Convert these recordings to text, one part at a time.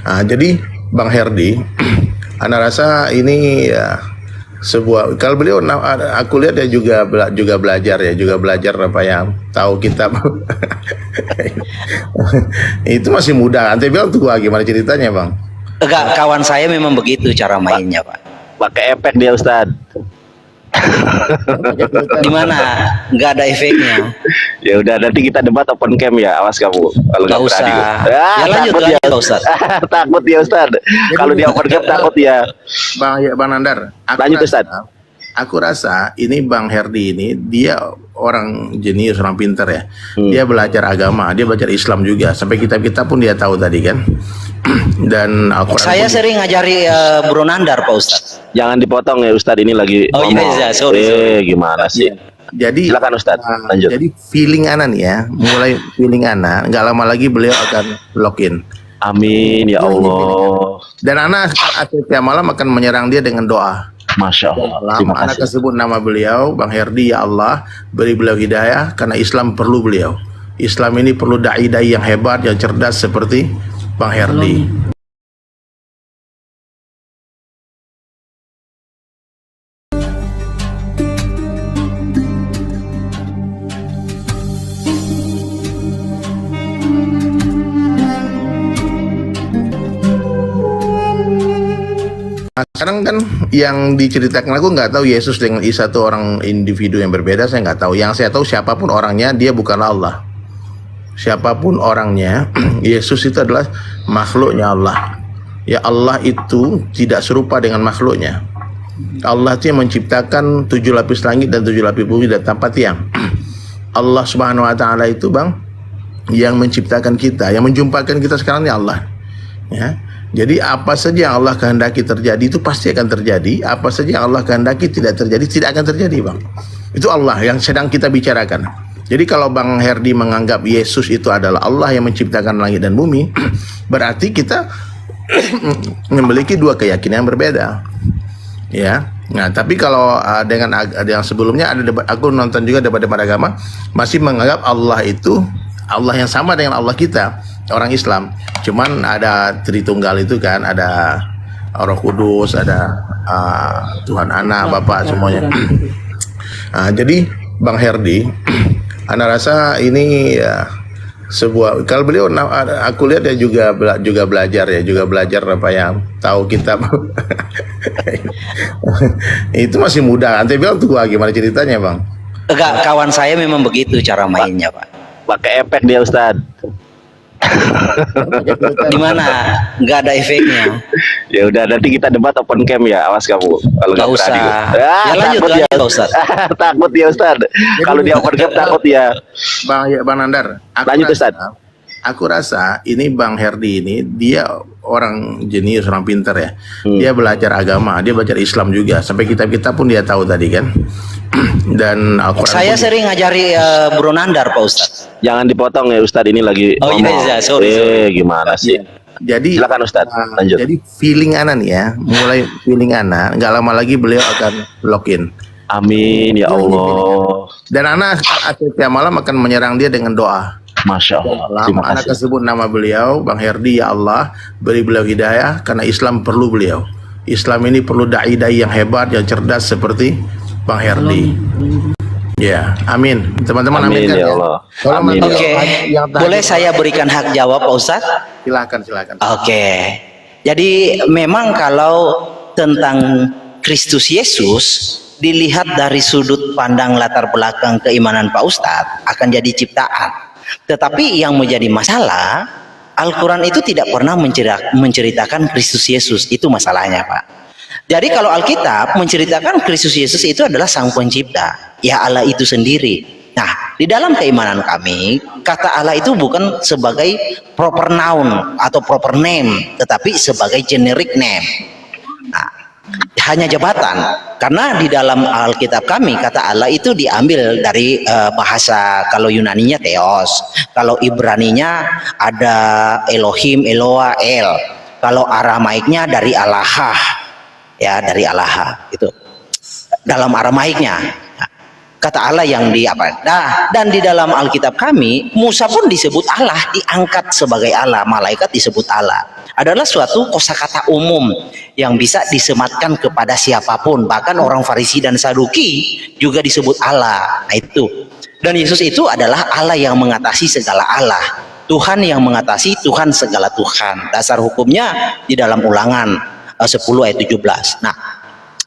Jadi Bang Herdi, Anda rasa ini ya, sebuah kalau beliau aku lihat dia juga belajar ya, juga belajar apa yang tahu kitab. Itu masih muda. Ante bilang tua, gimana ceritanya Bang? Enggak, kawan saya memang begitu cara mainnya, Pak. Pakai efek dia Ustad. Gimana? Nggak ada efeknya. Ya udah, nanti kita debat open cam ya, awas kamu. Kalau Nggak usah. Ya lanjut takut aja, ya Pak Ustad. Takut ya Ustad. Kalau di open cam takut ya. Bang Nandar, Lanjut Ustad. Aku rasa ini Bang Herdi ini dia orang jenius, orang pintar ya. Dia belajar agama, dia belajar Islam juga. Sampai kita pun dia tahu tadi kan. Dan Saya sering ngajari Bro Nandar, Pak Ustadz. Jangan dipotong ya Ustad, ini lagi Oh ngomong. iya, sorry. Gimana sih? Jadi Silakan Ustad, lanjut. Jadi feeling Ana nih ya, mulai feeling Ana, nggak lama lagi beliau akan login. Amin ya Allah. Dan Ana setiap malam akan menyerang dia dengan doa. Masya Allah. Terima Ana kasih. sebut nama beliau, Bang Herdi, ya Allah beri beliau hidayah karena Islam perlu beliau. Islam ini perlu dai-dai yang hebat, yang cerdas seperti Bang Herdi. Sekarang kan yang diceritakan, aku nggak tahu Yesus dengan Isa itu orang individu yang berbeda, saya nggak tahu. Yang saya tahu siapapun orangnya, dia bukan Allah. Siapapun orangnya, Yesus itu adalah makhluknya Allah. Ya, Allah itu tidak serupa dengan makhluknya. Allah itu yang menciptakan 7 lapis langit dan 7 lapis bumi dan tanpa tiang. Allah Subhanahu wa taala itu Bang yang menciptakan kita, yang menjumpakan kita sekarang ini Allah. Ya. Jadi apa saja yang Allah kehendaki terjadi itu pasti akan terjadi. Apa saja yang Allah kehendaki tidak terjadi, tidak akan terjadi Bang. Itu Allah yang sedang kita bicarakan. Jadi kalau Bang Herdi menganggap Yesus itu adalah Allah yang menciptakan langit dan bumi, berarti kita memiliki dua keyakinan yang berbeda. Ya. Nah, tapi kalau dengan yang sebelumnya ada debat, aku nonton juga debat-debat agama, masih menganggap Allah itu Allah yang sama dengan Allah kita, orang Islam. Cuman ada Tritunggal itu kan, ada Roh Kudus, ada Tuhan Anak, Bapak semuanya. Jadi Bang Herdi, Anda rasa ini ya, sebuah kalau beliau aku lihat dia juga belajar ya, juga belajar apa yang tahu kitab. Itu masih muda. Ante bilang tua, gimana ceritanya Bang? Enggak, kawan saya memang begitu cara mainnya, Pak. Pakai efek dia Ustad. Gimana? Nggak ada efeknya. Ya udah, nanti kita debat open cam ya, awas kamu. Kalau nggak usah. Ya lanjut takut aja, ya Pak Ustad. Takut ya Ustad. Kalau di open cam takut ya. Bang Nandar, Lanjut Ustad. Aku rasa ini Bang Herdi ini dia orang jenius, orang pintar ya. Dia belajar agama, dia belajar Islam juga. Sampai kita pun dia tahu tadi kan. Dan Saya sering ngajari Bro Nandar, Pak Ustadz. Jangan dipotong ya Ustad, ini lagi Oh ngomong. iya, sorry. Gimana sih? Jadi Silakan Ustad, lanjut. Jadi feeling Ana nih ya, mulai feeling Ana, nggak lama lagi beliau akan login. Amin ya Allah. Dan Ana setiap malam akan menyerang dia dengan doa. Masya Allah. Terima Ana kasih. sebut nama beliau, Bang Herdi, ya Allah beri beliau hidayah karena Islam perlu beliau. Islam ini perlu dai-dai yang hebat, yang cerdas seperti Bang Herdi. Ya, amin. Teman-teman amin kan ya ya. Allah. Kalau Amin. menurut Oke, yang tadi- boleh saya berikan hak jawab, Pak Ustadz? Silakan. Oke. Jadi memang kalau tentang Kristus Yesus dilihat dari sudut pandang latar belakang keimanan Pak Ustadz akan jadi ciptaan. Tetapi yang menjadi masalah, Al-Quran itu tidak pernah menceritakan Kristus Yesus. Itu masalahnya, Pak. Jadi kalau Alkitab menceritakan Kristus Yesus itu adalah sang pencipta, ya Allah itu sendiri. Nah, di dalam keimanan kami, kata Allah itu bukan sebagai proper noun atau proper name, tetapi sebagai generic name. Nah, hanya jabatan. Karena di dalam Alkitab kami, kata Allah itu diambil dari bahasa, kalau Yunaninya Theos, kalau Ibraninya ada Elohim, Eloah, El. Kalau Aramaiknya dari Allahah. Ya, dari Allah itu dalam Aramaiknya. kata Allah yang di apa? Nah, dan di dalam Alkitab kami, Musa pun disebut Allah, diangkat sebagai Allah, malaikat disebut Allah. Adalah suatu kosakata umum yang bisa disematkan kepada siapapun, bahkan orang Farisi dan Saduki juga disebut Allah. Nah, itu. Dan Yesus itu adalah Allah yang mengatasi segala Allah, Tuhan yang mengatasi Tuhan segala Tuhan. Dasar hukumnya di dalam Ulangan 10 ayat 17. Nah,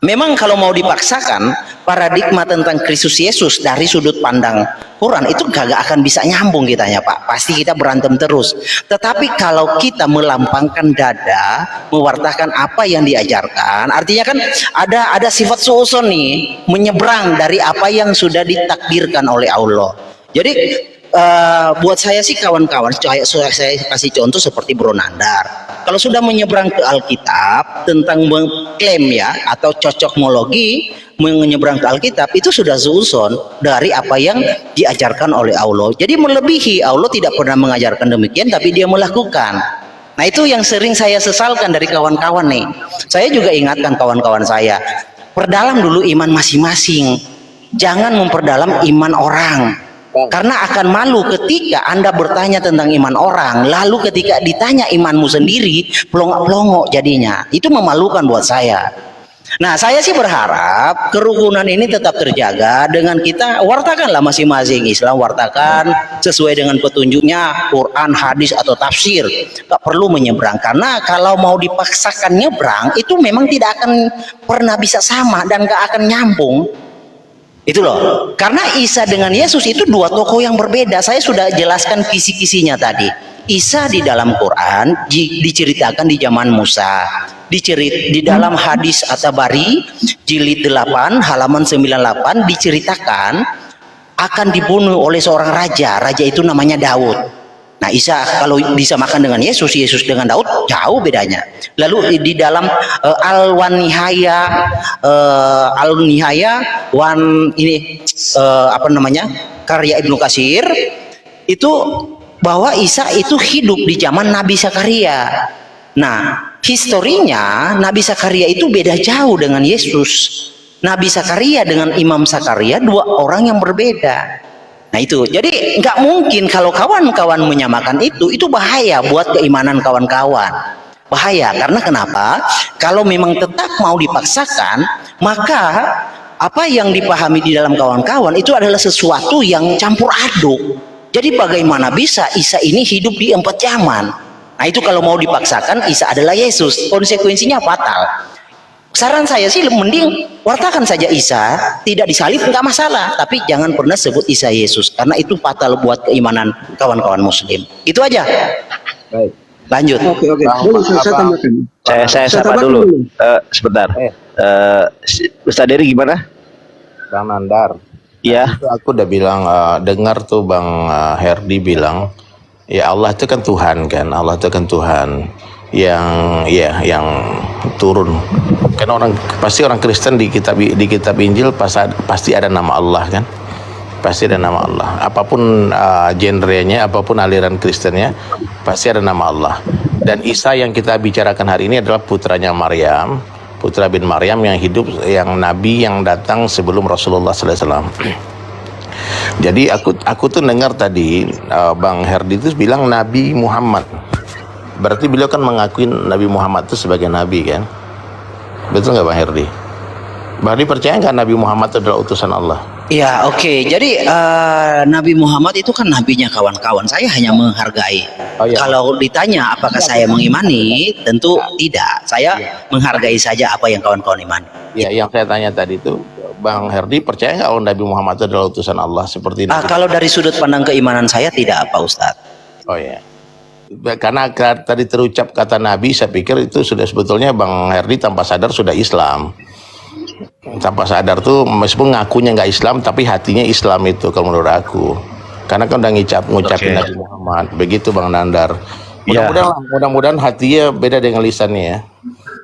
memang kalau mau dipaksakan paradigma tentang Kristus Yesus dari sudut pandang Quran itu gak akan bisa nyambung kitanya, Pak. Pasti kita berantem terus. Tetapi kalau kita melampangkan dada, mewartakan apa yang diajarkan, artinya kan ada sifat suuson nih, menyeberang dari apa yang sudah ditakdirkan oleh Allah. Jadi buat saya sih kawan-kawan, saya kasih contoh seperti Bro Nandar. Kalau sudah menyeberang ke Alkitab tentang mengklaim ya atau cocokmologi, menyeberang ke Alkitab itu sudah suuson dari apa yang diajarkan oleh Allah. Jadi melebihi, Allah tidak pernah mengajarkan demikian, tapi dia melakukan. Nah, itu yang sering saya sesalkan dari kawan-kawan nih. Saya juga ingatkan kawan-kawan saya, perdalam dulu iman masing-masing, jangan memperdalam iman orang. Karena akan malu ketika Anda bertanya tentang iman orang, lalu ketika ditanya imanmu sendiri, pelongok-pelongok jadinya. Itu memalukan buat saya. Nah, saya sih berharap kerukunan ini tetap terjaga dengan kita wartakanlah masing-masing. Islam wartakan sesuai dengan petunjuknya, Quran, hadis, atau tafsir. Gak perlu menyeberang, karena kalau mau dipaksakan nyebrang, itu memang tidak akan pernah bisa sama dan gak akan nyambung. Itu loh, karena Isa dengan Yesus itu dua tokoh yang berbeda. Saya sudah jelaskan kisi-kisinya tadi. Isa di dalam Quran diceritakan di zaman Musa, di dalam hadis At-Tabari jilid 8 halaman 98 diceritakan akan dibunuh oleh seorang raja. Raja itu namanya Daud. Nah, Isa kalau disamakan dengan Yesus, Yesus dengan Daud, jauh bedanya. Lalu di dalam Al-Nihaya karya Ibnu Katsir itu bahwa Isa itu hidup di zaman Nabi Zakaria. Nah, historinya Nabi Zakaria itu beda jauh dengan Yesus. Nabi Zakaria dengan Imam Zakaria dua orang yang berbeda. Nah, itu jadi nggak mungkin kalau kawan-kawan menyamakan itu bahaya buat keimanan kawan-kawan. Bahaya karena kenapa? Kalau memang tetap mau dipaksakan, maka apa yang dipahami di dalam kawan-kawan itu adalah sesuatu yang campur aduk. Jadi bagaimana bisa Isa ini hidup di 4 zaman? Nah, itu kalau mau dipaksakan Isa adalah Yesus, konsekuensinya fatal. Saran saya sih mending wartakan saja Isa, tidak disalib nggak masalah, tapi jangan pernah sebut Isa Yesus karena itu fatal buat keimanan kawan-kawan muslim. Itu aja. Baik. Lanjut. Oke. Boleh saya tanyakan. Saya sapa dulu. Sebentar. Ustaz Dery gimana? Bang Nandar. Iya. Itu aku udah bilang, dengar tuh Bang Herdi bilang, ya Allah itu kan Tuhan kan, Allah itu kan Tuhan yang turun. Kan pasti orang Kristen di kitab Injil pasti ada nama Allah kan, pasti ada nama Allah. Apapun genrenya, apapun aliran Kristennya, pasti ada nama Allah. Dan Isa yang kita bicarakan hari ini adalah putranya Maryam, putra bin Maryam yang hidup, yang nabi yang datang sebelum Rasulullah SAW. Jadi aku tuh dengar tadi Bang Herdi itu bilang Nabi Muhammad. Berarti beliau kan mengakui Nabi Muhammad itu sebagai nabi kan? Betul nggak Bang Herdi? Bang Herdi percaya nggak Nabi Muhammad itu adalah utusan Allah? Ya, oke. Jadi Nabi Muhammad itu kan nabinya kawan-kawan. Saya hanya menghargai. Oh, iya. Kalau ditanya apakah saya mengimani, tentu tidak. Saya menghargai saja apa yang kawan-kawan imani. Ya, yang saya tanya tadi itu, Bang Herdi percaya nggak kalau Nabi Muhammad itu adalah utusan Allah seperti ini? Kalau dari sudut pandang keimanan saya tidak, Pak Ustadz. Oh ya. Karena tadi terucap kata Nabi, saya pikir itu sudah sebetulnya Bang Herdi tanpa sadar sudah Islam. Tanpa sadar tuh meskipun ngakunya nggak Islam, tapi hatinya Islam itu kalau menurut aku. Karena kan udah ngucapin Nabi Muhammad. Begitu Bang Nandar. Mudah-mudahan hatinya beda dengan lisannya ya.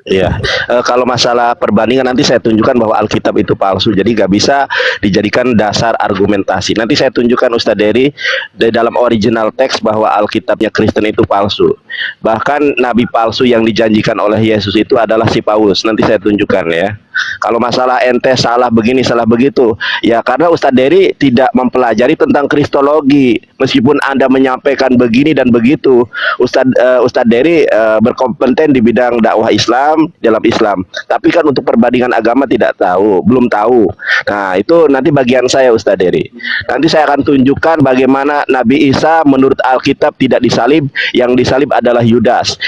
Iya, kalau masalah perbandingan nanti saya tunjukkan bahwa Alkitab itu palsu, jadi nggak bisa dijadikan dasar argumentasi. Nanti saya tunjukkan Ustadz Dery di dalam original teks bahwa Alkitabnya Kristen itu palsu. Bahkan nabi palsu yang dijanjikan oleh Yesus itu adalah si Paulus. Nanti saya tunjukkan ya. Kalau masalah ente salah begini, salah begitu, ya karena Ustadz Dery tidak mempelajari tentang kristologi. Meskipun Anda menyampaikan begini dan begitu, Ustadz Dery berkompeten di bidang dakwah Islam dalam Islam. Tapi kan untuk perbandingan agama tidak tahu, belum tahu. Nah, itu nanti bagian saya Ustadz Dery. Nanti saya akan tunjukkan bagaimana Nabi Isa menurut Alkitab tidak disalib, yang disalib adalah Yudas.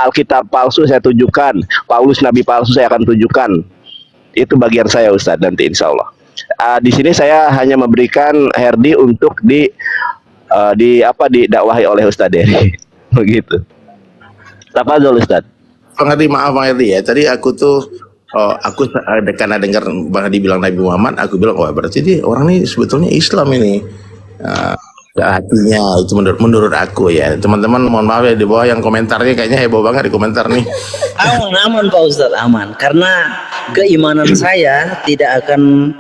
Alkitab palsu saya tunjukkan, Paulus Nabi palsu saya akan tunjukkan. Itu bagian saya Ustadz nanti insya Allah. Di sini saya hanya memberikan Herdi untuk didakwahi oleh Ustadz Dery. Begitu. Tafadhol Ustadz. Bang Herdi, maaf Bang Herdi ya. Tadi aku karena dengar Bang Herdi bilang Nabi Muhammad, aku bilang wah berarti dia orang ini sebetulnya Islam ini. Hatinya itu menurut aku ya. Teman-teman mohon maaf ya di bawah yang komentarnya kayaknya heboh banget di komentar nih. Aman Pak Ustadz, aman. Karena keimanan saya tidak akan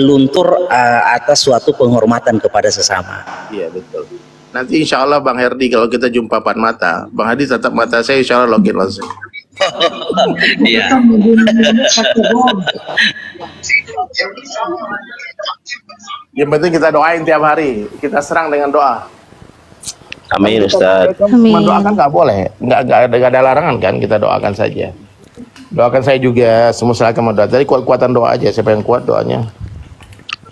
luntur atas suatu penghormatan kepada sesama. Iya betul. Nanti insya Allah Bang Herdi kalau kita jumpa papan mata, Bang Herdi tatap mata saya, insya Allah login langsung. Iya. Yang penting kita doain tiap hari, kita serang dengan doa. Amin Ustadz. Mendoakan nggak boleh, nggak ada larangan kan, kita doakan saja. Doakan saya juga, semua silakan mendoa. Jadi kuat-kuatan doa aja, siapa yang kuat doanya.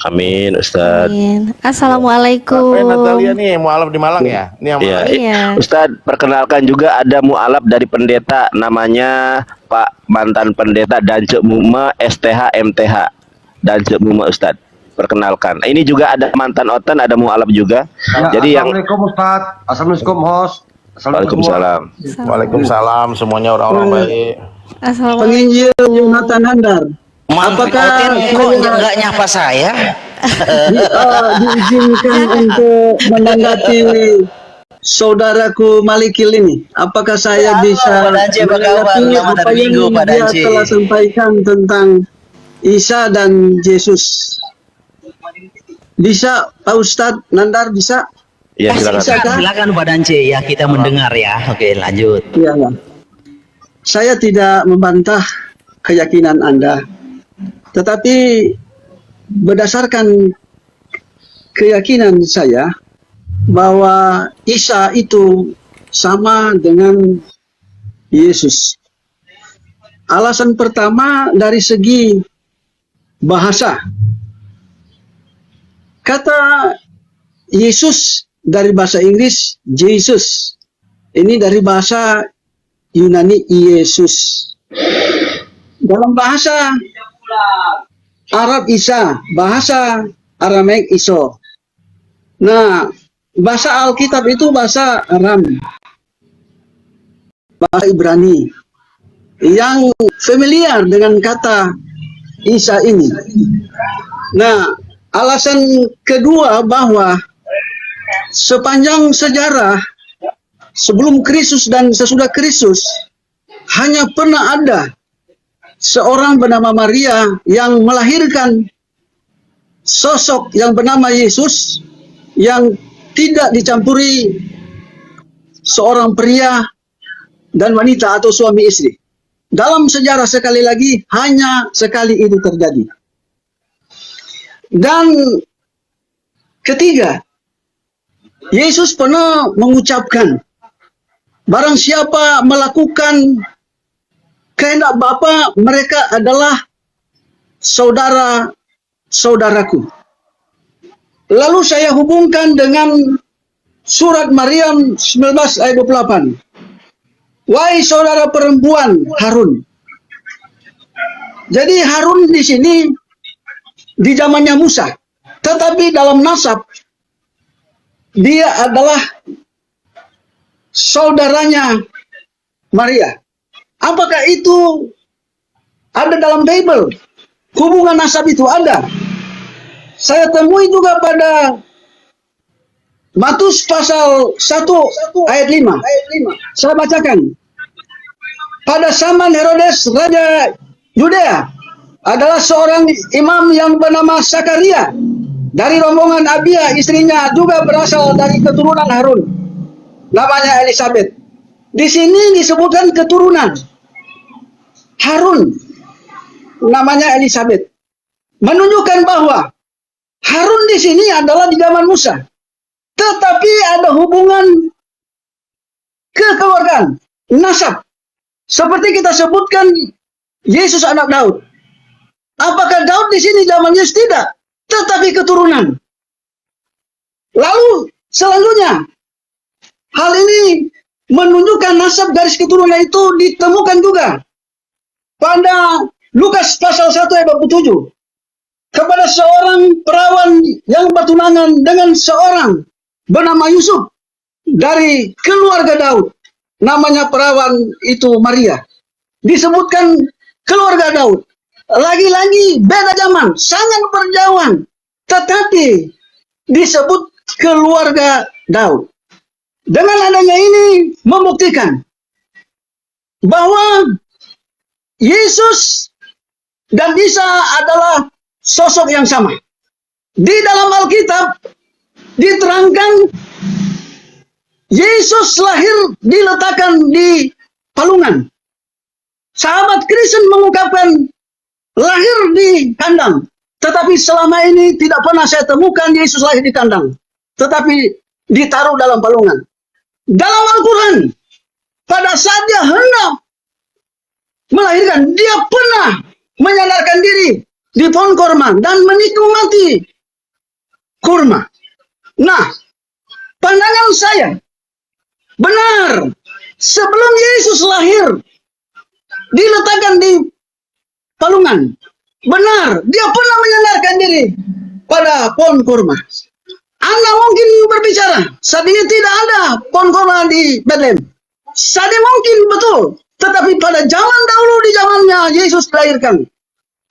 Amin Ustadz. Amin. Assalamualaikum. Natalia nih mualaf di Malang ya? Ini yang Iya. Iya. Ustadz, perkenalkan juga ada mualaf dari pendeta namanya Pak mantan pendeta Dance Muma STH MTH. Dance Muma Ustadz. Perkenalkan. Ini juga ada mantan otan, ada mualaf juga. Ya, Jadi yang Assalamualaikum Ustaz. Assalamualaikum host. Assalamualaikum. Waalaikumsalam. Waalaikumsalam, semuanya orang-orang baik. Assalamualaikum. Penginjil Yonatan Handar. Apakah kok nggak nyapa saya? diizinkan untuk menanggapi saudaraku Malikil ini? Apakah saya bisa Pak Dance, apa kabar? menanggapi Selamat apa hari yang Minggu, Pak dia Dance. telah sampaikan tentang Isa dan Yesus? Bisa Pak Ustadz Nandar, bisa? ya silakan. Silakan Pak Dance, ya kita mendengar ya. Oke, lanjut. Ya, Pak. Saya tidak membantah keyakinan Anda, tetapi berdasarkan keyakinan saya bahwa Isa itu sama dengan Yesus. Alasan pertama dari segi bahasa. Kata Yesus dari bahasa Inggris Jesus. Ini dari bahasa Yunani Yesus. Dalam bahasa Arab Isa, bahasa Aramaik Iso. Nah, bahasa Alkitab itu bahasa Aram, bahasa Ibrani yang familiar dengan kata Isa ini. Nah, alasan kedua bahwa sepanjang sejarah sebelum Kristus dan sesudah Kristus hanya pernah ada seorang bernama Maria yang melahirkan sosok yang bernama Yesus yang tidak dicampuri seorang pria dan wanita atau suami istri. Dalam sejarah sekali lagi hanya sekali itu terjadi. Dan ketiga, Yesus pernah mengucapkan, barang siapa melakukan kehendak Bapa, mereka adalah saudara-saudaraku. Lalu saya hubungkan dengan surat Maryam 19 ayat 28. Wahai saudara perempuan Harun. Jadi Harun di sini di zamannya Musa, tetapi dalam nasab dia adalah saudaranya Maria. Apakah itu ada dalam Bible? Hubungan nasab itu ada. Saya temui juga pada Matius pasal 1 ayat 5. Saya bacakan. Pada zaman Herodes Raja Yudea adalah seorang imam yang bernama Zakaria. Dari rombongan Abia, istrinya juga berasal dari keturunan Harun. Namanya Elizabeth. Di sini disebutkan keturunan Harun. namanya Elizabeth. Menunjukkan bahwa Harun di sini adalah di zaman Musa. Tetapi ada hubungan kekeluargaan, nasab. Seperti kita sebutkan Yesus anak Daud. Apakah Daud di sini zaman Yesus? Tidak. Tetapi keturunan. Lalu selanjutnya, hal ini menunjukkan nasab garis keturunan itu ditemukan juga pada Lukas pasal 1 ayat 27. Kepada seorang perawan yang bertunangan dengan seorang bernama Yusuf dari keluarga Daud. Namanya perawan itu Maria. Disebutkan keluarga Daud. Lagi-lagi beda zaman, sangat berjauhan. Tetapi disebut keluarga Daud. Dengan adanya ini membuktikan bahwa Yesus dan Isa adalah sosok yang sama. Di dalam Alkitab diterangkan Yesus lahir diletakkan di palungan. Sahabat Kristen mengungkapkan lahir di kandang. Tetapi selama ini tidak pernah saya temukan Yesus lahir di kandang. Tetapi ditaruh dalam palungan. Dalam Al-Quran, pada saat dia hendak melahirkan, dia pernah menyandarkan diri di pohon kurma dan menikmati kurma. Nah, pandangan saya, benar, sebelum Yesus lahir, diletakkan di palungan. Benar, dia pernah menyandarkan diri pada pohon kurma. Anda mungkin berbicara, saat ini tidak ada pohon kurma di Bethlehem. Saat ini mungkin betul, tetapi pada zaman dahulu di zamannya Yesus dilahirkan,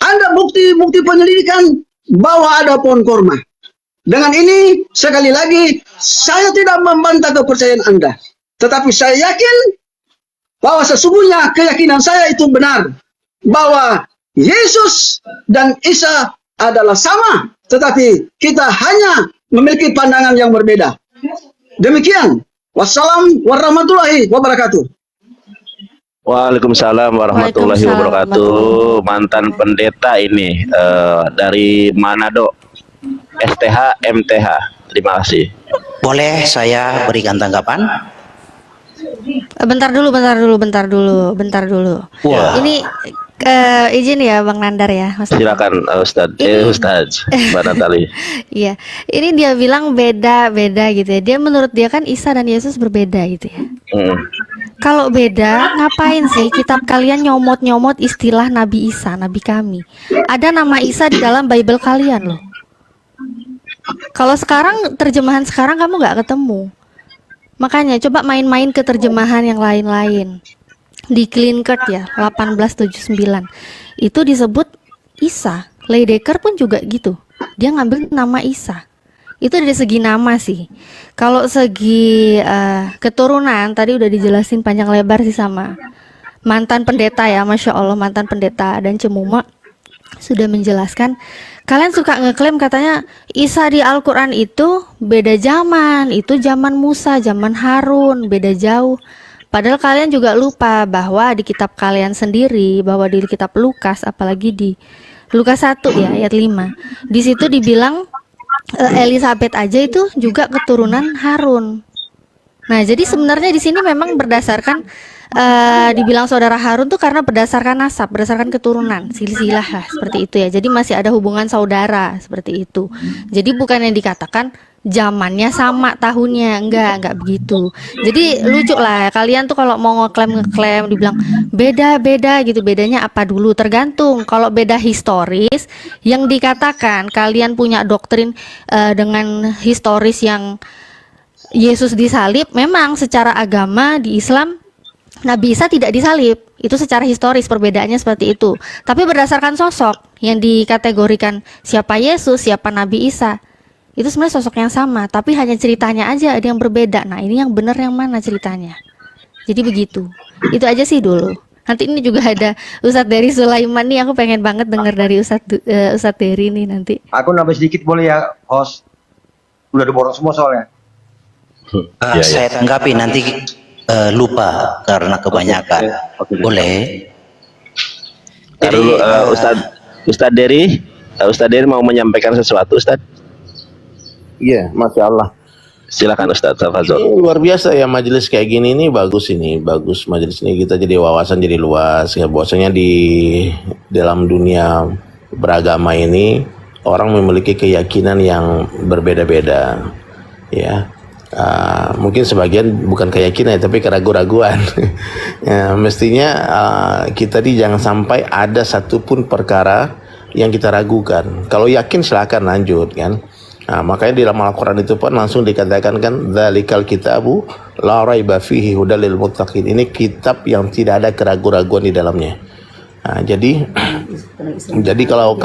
ada bukti-bukti penyelidikan bahwa ada pohon kurma. Dengan ini, sekali lagi, saya tidak membantah kepercayaan Anda. Tetapi saya yakin bahwa sesungguhnya keyakinan saya itu benar. Bahwa Yesus dan Isa adalah sama. Tetapi kita hanya memiliki pandangan yang berbeda. Demikian. Wassalam warahmatullahi wabarakatuh. Waalaikumsalam warahmatullahi wabarakatuh. Mantan pendeta ini dari Manado, STH MTH. Terima kasih. Boleh saya berikan tanggapan? Bentar dulu. Wah. Ini izin ya Bang Nandar ya. Silakan Ustadz. Ustadz Mbak Natali. Iya, ini dia bilang beda-beda gitu ya. Dia menurut dia kan Isa dan Yesus berbeda gitu ya. Kalau beda, ngapain sih kitab kalian nyomot-nyomot istilah Nabi Isa, Nabi kami? Ada nama Isa di dalam Bible kalian loh. Kalau sekarang, terjemahan sekarang kamu nggak ketemu. Makanya coba main-main ke terjemahan yang lain-lain. Di Klinkert ya, 1879. Itu disebut Isa. Leidecker pun juga gitu. Dia ngambil nama Isa. Itu dari segi nama sih. Kalau segi keturunan tadi udah dijelasin panjang lebar sih sama mantan pendeta ya, Masya Allah, mantan pendeta dan Cemuma sudah menjelaskan. Kalian suka ngeklaim katanya Isa di Al-Quran itu beda zaman, itu zaman Musa, zaman Harun, beda jauh. Padahal kalian juga lupa bahwa di kitab kalian sendiri, bahwa di kitab Lukas, apalagi di Lukas 1 ya ayat 5, di situ dibilang Elizabeth aja itu juga keturunan Harun. Nah, jadi sebenarnya di sini memang berdasarkan dibilang saudara Harun tuh karena berdasarkan nasab, berdasarkan keturunan, silsilah lah seperti itu ya. Jadi masih ada hubungan saudara seperti itu. Jadi bukan yang dikatakan zamannya sama tahunnya, enggak begitu. Jadi lucu lah kalian tuh kalau mau ngeklaim dibilang beda-beda gitu. Bedanya apa dulu? Tergantung. Kalau beda historis yang dikatakan kalian punya doktrin dengan historis yang Yesus disalib, memang secara agama di Islam Nabi Isa tidak disalib. Itu secara historis perbedaannya seperti itu. Tapi berdasarkan sosok yang dikategorikan siapa Yesus, siapa Nabi Isa, itu sebenarnya sosok yang sama, tapi hanya ceritanya aja ada yang berbeda. Nah, ini yang benar yang mana ceritanya? Jadi begitu. Itu aja sih dulu. Nanti ini juga ada Ustadz Dery Sulaiman nih, aku pengen banget dengar dari Ustadz Dery nih nanti. Aku nambah sedikit boleh ya, host? Udah diborong semua soalnya. Saya tanggapi nanti lupa karena kebanyakan. Oke. Boleh. Jadi, dulu Ustadz Dery, Ustadz Dery mau menyampaikan sesuatu, Ustadz. Iya, Masya Allah. Silakan Ustadz Tafadzol. Ini luar biasa ya, majelis kayak gini ini bagus majelis ini, kita jadi wawasan jadi luas ya, bahwasanya di dalam dunia beragama ini orang memiliki keyakinan yang berbeda-beda ya. Mungkin sebagian bukan keyakinan tapi keraguan-raguan. Ya, mestinya kita jangan sampai ada satupun perkara yang kita ragukan. Kalau yakin silakan lanjut kan. Nah, makanya di dalam Al-Quran itu pun langsung dikatakan kan, dzalikal kitabu la raiba fihi hudal lil muttaqin. Ini kitab yang tidak ada keraguan-raguan di dalamnya. Nah, jadi kalau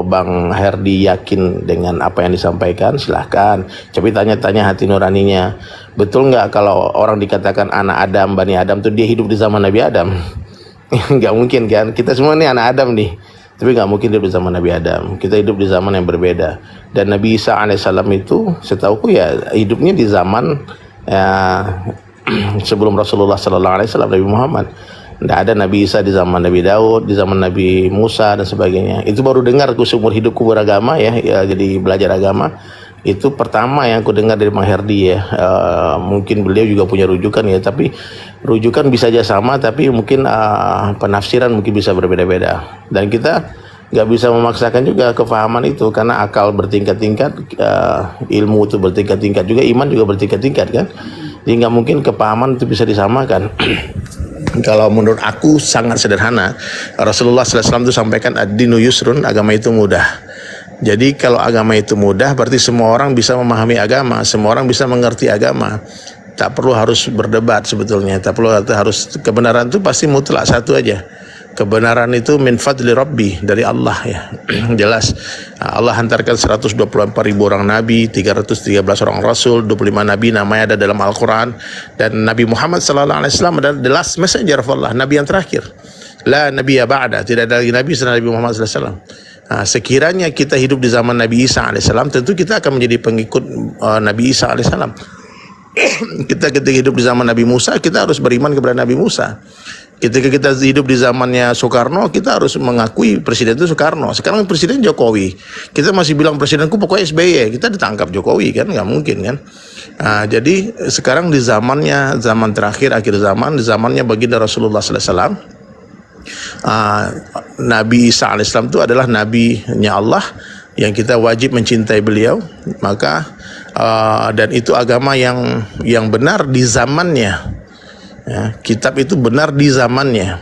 Bang Herdi yakin dengan apa yang disampaikan, silahkan. Tapi tanya-tanya hati nuraninya. Betul nggak kalau orang dikatakan anak Adam, Bani Adam tuh dia hidup di zaman Nabi Adam? Nggak mungkin kan? Kita semua ini anak Adam nih. Tapi nggak mungkin hidup di zaman Nabi Adam. Kita hidup di zaman yang berbeda. Dan Nabi Isa alaihissalam itu, setauku ya hidupnya di zaman sebelum Rasulullah sallallahu alaihi wasallam, Nabi Muhammad. Tidak ada Nabi Isa di zaman Nabi Daud, di zaman Nabi Musa dan sebagainya. Itu baru dengar aku seumur hidupku beragama ya, jadi belajar agama. Itu pertama yang aku dengar dari Bang Herdi ya. Mungkin beliau juga punya rujukan ya, tapi rujukan bisa aja sama, tapi mungkin penafsiran mungkin bisa berbeda-beda. Dan kita nggak bisa memaksakan juga kefahaman itu, karena akal bertingkat-tingkat, ilmu itu bertingkat-tingkat juga, iman juga bertingkat-tingkat kan. Jadi nggak mungkin kepahaman itu bisa disamakan. Kalau menurut aku sangat sederhana. Rasulullah SAW itu sampaikan ad-dinu yusrun, agama itu mudah. Jadi kalau agama itu mudah, berarti semua orang bisa memahami agama, semua orang bisa mengerti agama. Tak perlu harus berdebat sebetulnya, tak perlu harus, kebenaran itu pasti mutlak satu aja. Kebenaran itu min fadli Rabbi, dari Allah ya. Jelas. Allah hantarkan 124.000 orang nabi, 313 orang rasul, 25 nabi namanya ada dalam Al-Quran. Dan Nabi Muhammad SAW adalah the last messenger of Allah, nabi yang terakhir. La nabiyya ba'da, tidak ada lagi nabi setelah Nabi Muhammad SAW. Sekiranya kita hidup di zaman Nabi Isa alaihissalam, tentu kita akan menjadi pengikut Nabi Isa alaihissalam. Kita ketika hidup di zaman Nabi Musa, kita harus beriman kepada Nabi Musa. Ketika kita hidup di zamannya Soekarno, kita harus mengakui presiden itu Soekarno. Sekarang presiden Jokowi, kita masih bilang presidenku pokoknya SBY, kita ditangkap Jokowi kan, nggak mungkin kan. Jadi sekarang di zamannya, zaman terakhir, akhir zaman, di zamannya baginda Rasulullah SAW, Nabi Isa alaihissalam itu adalah nabinya Allah yang kita wajib mencintai beliau. Maka dan itu agama yang benar di zamannya ya, kitab itu benar di zamannya.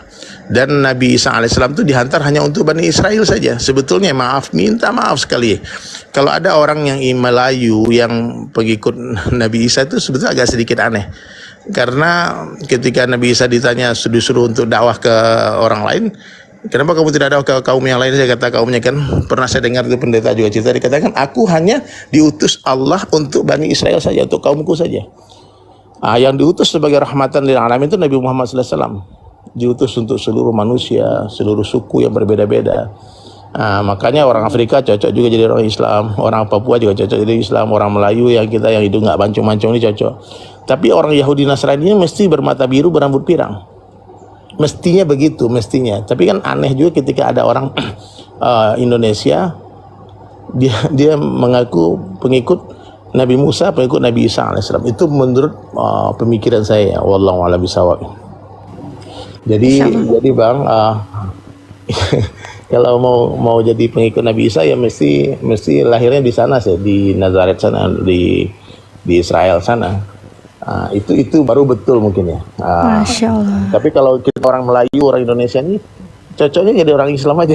Dan Nabi Isa alaihissalam itu dihantar hanya untuk Bani Israel saja. Sebetulnya minta maaf sekali, kalau ada orang yang Melayu yang pengikut Nabi Isa itu sebetulnya agak sedikit aneh. Karena ketika Nabi Isa ditanya, disuruh untuk dakwah ke orang lain, kenapa kamu tidak dakwah ke kaum yang lain? Saya kata kaumnya kan, pernah saya dengar itu pendeta juga cerita, dikatakan aku hanya diutus Allah untuk Bani Israel saja, untuk kaumku saja. Yang diutus sebagai rahmatan lil alamin itu Nabi Muhammad SAW. Diutus untuk seluruh manusia, seluruh suku yang berbeda-beda. Makanya orang Afrika cocok juga jadi orang Islam, orang Papua juga cocok jadi Islam, orang Melayu yang kita yang hidup nggak mancung-mancung ini cocok. Tapi orang Yahudi Nasrani ini mesti bermata biru, berambut pirang. Mestinya begitu, mestinya. Tapi kan aneh juga ketika ada orang Indonesia, dia mengaku pengikut Nabi Musa, pengikut Nabi Isa alaihissalam. Itu menurut pemikiran saya, wallahu a'lam bishawab. Jadi Bang, kalau mau jadi pengikut Nabi Isa ya mesti lahirnya di sana sih, di Nazaret sana, di Israel sana. Itu baru betul mungkin ya. Masya Allah. Tapi kalau kita orang Melayu, orang Indonesia ini cocoknya jadi orang Islam aja.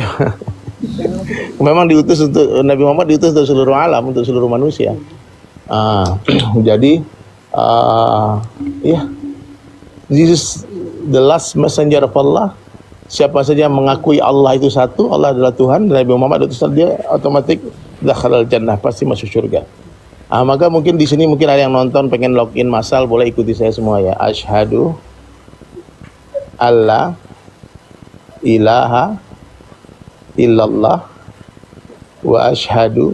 Memang diutus untuk Nabi Muhammad, diutus untuk seluruh alam, untuk seluruh manusia. Jadi this is the last messenger of Allah. Siapa saja yang mengakui Allah itu satu, Allah adalah Tuhan, dan Nabi Muhammad itu dia otomatis dakhalal jannah, pasti masuk surga. Maka mungkin di sini mungkin ada yang nonton pengen login masal, boleh ikuti saya semua ya. Asyhadu alla ilaha illallah wa asyhadu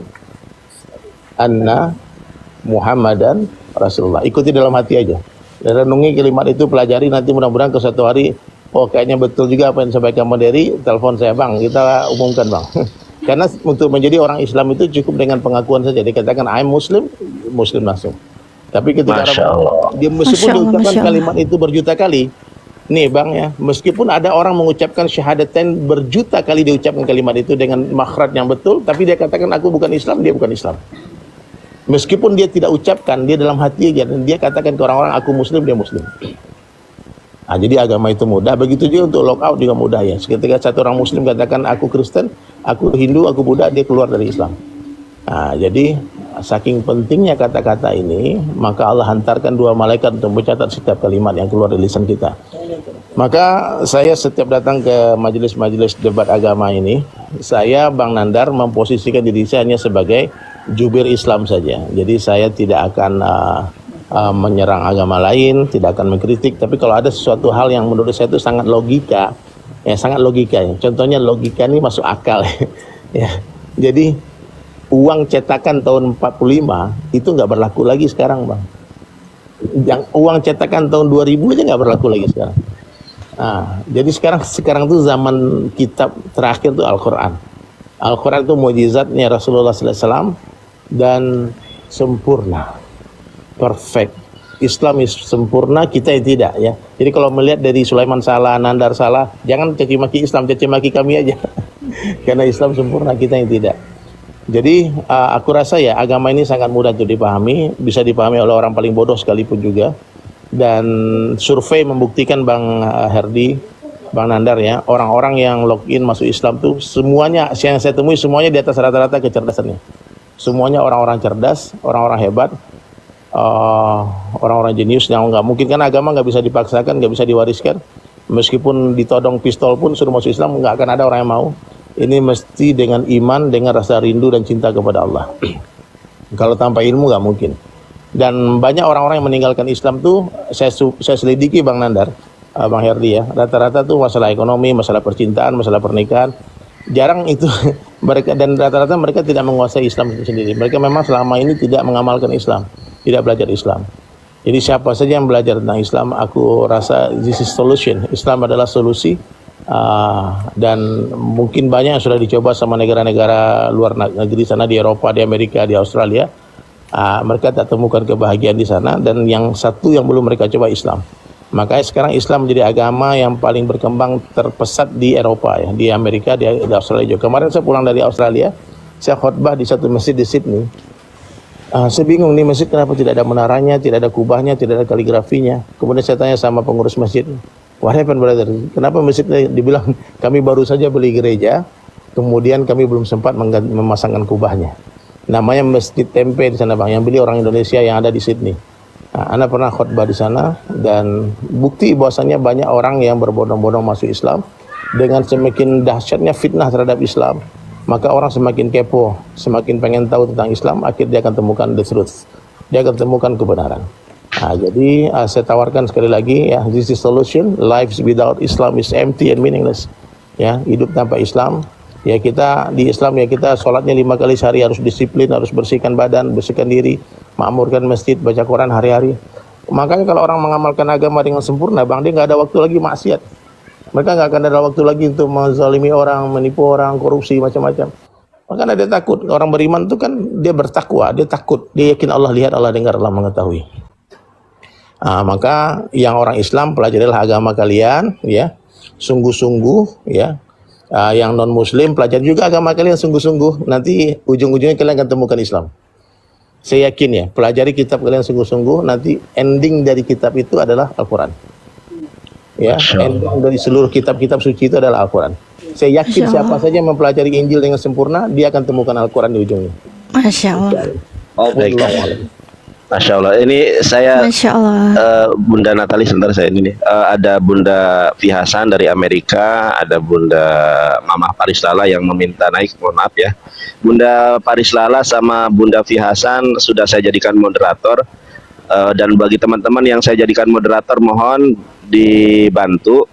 anna Muhammadan Rasulullah. Ikuti dalam hati aja. Dan renungi kalimat itu, pelajari, nanti mudah-mudahan ke suatu hari oh kayaknya betul juga apa yang disampaikan Bang Dery, telepon saya Bang, kita umumkan Bang. Karena untuk menjadi orang Islam itu cukup dengan pengakuan saja, dikatakan I'm Muslim, Muslim langsung. Tapi ketika Masya Allah. dia meskipun Masya Allah, diucapkan Masya Allah. kalimat itu berjuta kali, nih Bang ya, meskipun ada orang mengucapkan syahadatain berjuta kali diucapkan kalimat itu dengan makhraj yang betul, tapi dia katakan aku bukan Islam, dia bukan Islam. Meskipun dia tidak ucapkan, dia dalam hati aja, dan dia katakan ke orang-orang aku Muslim, dia Muslim. Nah, jadi agama itu mudah, begitu juga untuk lock out juga mudah ya. Ketika satu orang Muslim katakan aku Kristen, aku Hindu, aku Buddha, dia keluar dari Islam. Nah, jadi saking pentingnya kata-kata ini, maka Allah hantarkan 2 malaikat untuk mencatat setiap kalimat yang keluar dari lisan kita. Maka saya setiap datang ke majelis-majelis debat agama ini, saya Bang Nandar memposisikan diri saya hanya sebagai jubir Islam saja. Jadi saya tidak akan menyerang agama lain, tidak akan mengkritik. Tapi kalau ada sesuatu hal yang menurut saya itu sangat logika, ya sangat logika ya. Contohnya logika ini masuk akal ya. Jadi uang cetakan tahun 45 itu nggak berlaku lagi sekarang Bang. Yang uang cetakan tahun 2000 aja nggak berlaku lagi sekarang. Nah, jadi sekarang tuh zaman kitab terakhir tuh Al-Quran. Al-Quran itu mukjizatnya Rasulullah SAW dan sempurna, perfect. Islam sempurna, kita yang tidak ya. Jadi kalau melihat dari Sulaiman salah, Nandar salah, jangan caci maki Islam, caci maki kami aja. Karena Islam sempurna, kita yang tidak. Jadi aku rasa ya agama ini sangat mudah untuk dipahami, bisa dipahami oleh orang paling bodoh sekalipun juga. Dan survei membuktikan Bang Herdi, Bang Nandar ya, orang-orang yang login masuk Islam tuh semuanya, yang saya temui semuanya di atas rata-rata kecerdasannya. Semuanya orang-orang cerdas, orang-orang hebat, orang-orang jenius yang nggak mungkin, kan agama nggak bisa dipaksakan, nggak bisa diwariskan. Meskipun ditodong pistol pun suruh masuk Islam, nggak akan ada orang yang mau. Ini mesti dengan iman, dengan rasa rindu dan cinta kepada Allah. Kalau tanpa ilmu nggak mungkin. Dan banyak orang-orang yang meninggalkan Islam tuh saya selidiki Bang Nandar, Bang Herdi ya, rata-rata tuh masalah ekonomi, masalah percintaan, masalah pernikahan. Jarang itu mereka, dan rata-rata mereka tidak menguasai Islam itu sendiri. Mereka memang selama ini tidak mengamalkan Islam, tidak belajar Islam. Jadi siapa saja yang belajar tentang Islam, aku rasa this is solution. Islam adalah solusi. Dan mungkin banyak yang sudah dicoba sama negara-negara luar negeri sana, di Eropa, di Amerika, di Australia. Mereka tak temukan kebahagiaan di sana, dan yang satu yang belum mereka coba Islam. Makanya sekarang Islam menjadi agama yang paling berkembang terpesat di Eropa ya, di Amerika, di Australia juga. Kemarin saya pulang dari Australia, saya khutbah di satu masjid di Sydney. Saya bingung nih masjid kenapa tidak ada menaranya, tidak ada kubahnya, tidak ada kaligrafinya. Kemudian saya tanya sama pengurus masjid, what happened brother? Kenapa masjidnya? Dibilang kami baru saja beli gereja, kemudian kami belum sempat memasangkan kubahnya. Namanya Masjid Tempe di sana Bang, yang beli orang Indonesia yang ada di Sydney. Ana pernah khutbah di sana, dan bukti bahwasanya banyak orang yang berbondong-bondong masuk Islam. Dengan semakin dahsyatnya fitnah terhadap Islam, maka orang semakin kepo, semakin pengen tahu tentang Islam, akhirnya dia akan temukan the truth. Dia akan temukan kebenaran. Jadi saya tawarkan sekali lagi ya, this is solution. Lives without Islam is empty and meaningless. Ya, hidup tanpa Islam, ya kita di Islam ya kita sholatnya 5 kali sehari, harus disiplin, harus bersihkan badan, bersihkan diri, makmurkan masjid, baca Quran hari-hari. Makanya kalau orang mengamalkan agama dengan sempurna Bang, dia nggak ada waktu lagi maksiat. Mereka nggak akan ada waktu lagi untuk menzalimi orang, menipu orang, korupsi, macam-macam. Makanya dia takut. Orang beriman itu kan dia bertakwa, dia takut, dia yakin Allah lihat, Allah dengar, Allah mengetahui. Maka yang orang Islam, pelajarilah agama kalian ya, sungguh-sungguh ya. Yang non Muslim, pelajari juga agama kalian sungguh-sungguh. Nanti ujung-ujungnya kalian akan temukan Islam. Saya yakin ya, pelajari kitab kalian sungguh-sungguh. Nanti ending dari kitab itu adalah Al-Quran. Ya, ending dari seluruh kitab-kitab suci itu adalah Al-Quran. Saya yakin siapa saja yang mempelajari Injil dengan sempurna, dia akan temukan Al-Quran di ujungnya. Masya Allah. Masya Allah. Ini saya Masya Allah. Bunda Natali, sebentar saya ini nih. Ada Bunda Fihasan dari Amerika, ada Bunda Mama Parislala yang meminta naik, mohon maaf ya. Bunda Parislala sama Bunda Fihasan sudah saya jadikan moderator. Dan bagi teman-teman yang saya jadikan moderator, mohon dibantu,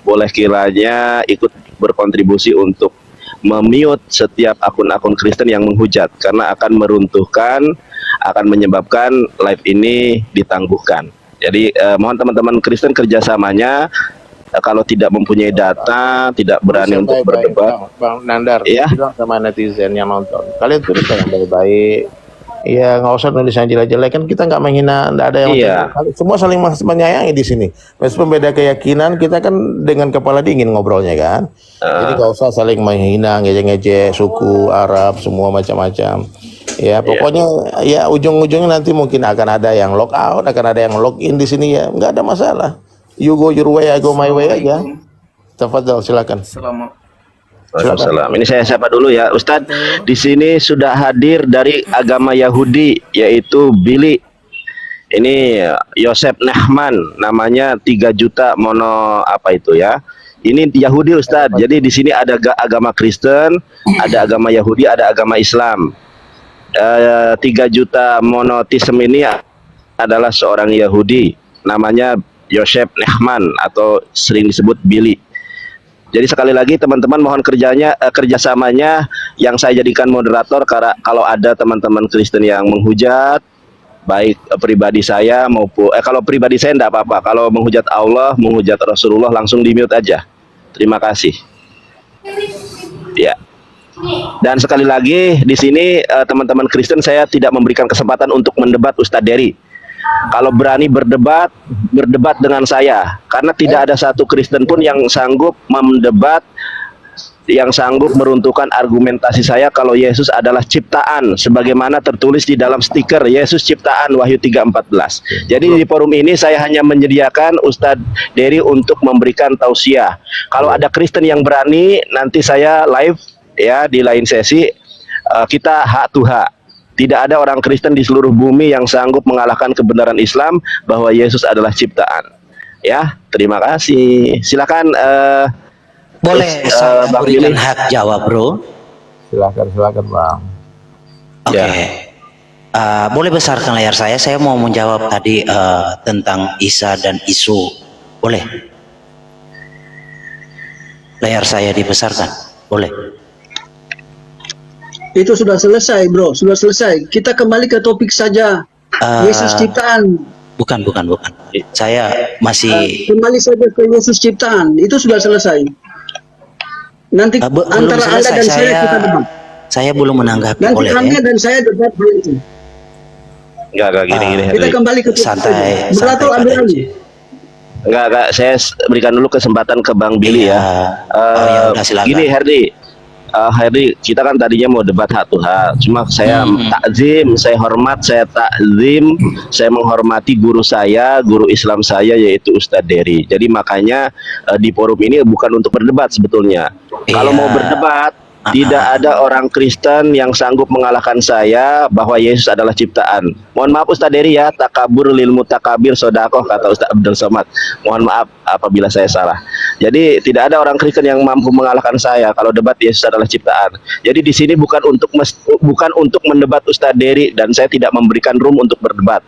boleh kiranya ikut berkontribusi untuk memute setiap akun-akun Kristen yang menghujat, karena akan meruntuhkan, akan menyebabkan live ini ditangguhkan. Jadi mohon teman-teman Kristen kerjasamanya, kalau tidak mempunyai data, tidak berani untuk Baik-baik, berdebat. Bang Nandar, Ya. bilang sama netizen yang nonton, kalian tulis yang baik-baik. Ya nggak usah nulis yang jelek-jelek, kan kita nggak menghina, nggak ada yang Iya. semua saling menyayangi di sini. Meskipun beda keyakinan, kita kan dengan kepala dingin ngobrolnya kan. Jadi nggak usah saling menghina, ngejek-ngejek suku Arab semua macam-macam. Ya pokoknya ya ujung-ujungnya nanti mungkin akan ada yang log out, akan ada yang log in di sini ya, nggak ada masalah. You go your way, I go my way aja. Tafadhol, silakan. Waalaikumsalam. Ini saya sapa dulu ya, Ustadz. Di sini sudah hadir dari agama Yahudi, yaitu Billy. Ini Yosef Nahman, namanya 3 juta mono apa itu ya? Ini Yahudi, Ustadz. Jadi di sini ada agama Kristen, ada agama Yahudi, ada agama Islam. 3 juta monotisme ini adalah seorang Yahudi, namanya Yosef Nahman atau sering disebut Billy. Jadi sekali lagi teman-teman mohon kerjasamanya yang saya jadikan moderator, karena kalau ada teman-teman Kristen yang menghujat baik pribadi saya maupun kalau pribadi saya enggak apa-apa, kalau menghujat Allah, menghujat Rasulullah langsung di mute aja. Terima kasih. Ya. Dan sekali lagi di sini teman-teman Kristen, saya tidak memberikan kesempatan untuk mendebat Ustadz Dery. Kalau berani berdebat, berdebat dengan saya, karena tidak ada satu Kristen pun yang sanggup mendebat, yang sanggup meruntuhkan argumentasi saya kalau Yesus adalah ciptaan, sebagaimana tertulis di dalam stiker Yesus ciptaan Wahyu 3:14. Jadi di forum ini saya hanya menyediakan Ustadz Dery untuk memberikan tausiah. Kalau ada Kristen yang berani, nanti saya live ya di lain sesi, kita hak to hak. Tidak ada orang Kristen di seluruh bumi yang sanggup mengalahkan kebenaran Islam bahwa Yesus adalah ciptaan. Ya, terima kasih. Silakan. Boleh saya berikan hak jawab, bro? Silakan Bang. Oke. Boleh besarkan layar saya mau menjawab tadi tentang Isa dan Isu. Boleh? Layar saya dibesarkan. Boleh? Itu sudah selesai, bro. Sudah selesai. Kita kembali ke topik saja. Yesus ciptaan. Bukan. Saya masih Kembali saja ke Yesus ciptaan. Itu sudah selesai. Nanti belum antara Anda selesai. dan saya kita debat. Saya belum menanggapi. Nanti Boleh Anda ya? dan saya debat hal itu. Enggak gini. Kita Henry. kembali ke topik Santai, saja. Moderator Pak ambil Denji. alih. Enggak, saya berikan dulu kesempatan ke Bang Billy ya. Ya udah, silakan. Gini Herdi, kita kan tadinya mau debat hak to hak. Cuma saya takzim, saya hormat, saya takzim, saya menghormati guru saya, guru Islam saya yaitu Ustadz Dery. Jadi makanya di forum ini bukan untuk berdebat sebetulnya. Kalau mau berdebat, tidak ada orang Kristen yang sanggup mengalahkan saya bahwa Yesus adalah ciptaan. Mohon maaf Ustadz Dery ya, takabur lil mutakabir sodakoh, kata Ustadz Abdul Somad. Mohon maaf apabila saya salah. Jadi tidak ada orang Kristen yang mampu mengalahkan saya kalau debat Yesus adalah ciptaan. Jadi di sini bukan untuk mendebat Ustadz Dery, dan saya tidak memberikan room untuk berdebat.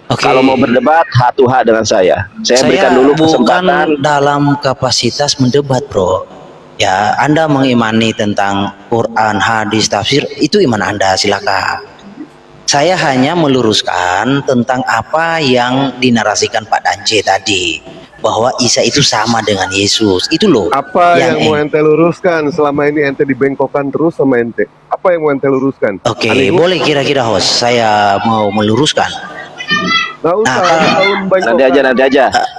Kalau mau berdebat, hak to hak dengan saya. Saya berikan dulu kesempatan. Bukan dalam kapasitas mendebat, bro. Ya, Anda mengimani tentang Quran, hadis, tafsir, itu iman Anda, silakan. Saya hanya meluruskan tentang apa yang dinarasikan Pak Dance tadi, bahwa Isa itu sama dengan Yesus. Itu loh. Apa yang mau ente luruskan? Selama ini ente dibengkokkan terus sama ente. Apa yang mau ente luruskan? Oke, boleh kira-kira host, saya mau meluruskan. Nggak usah,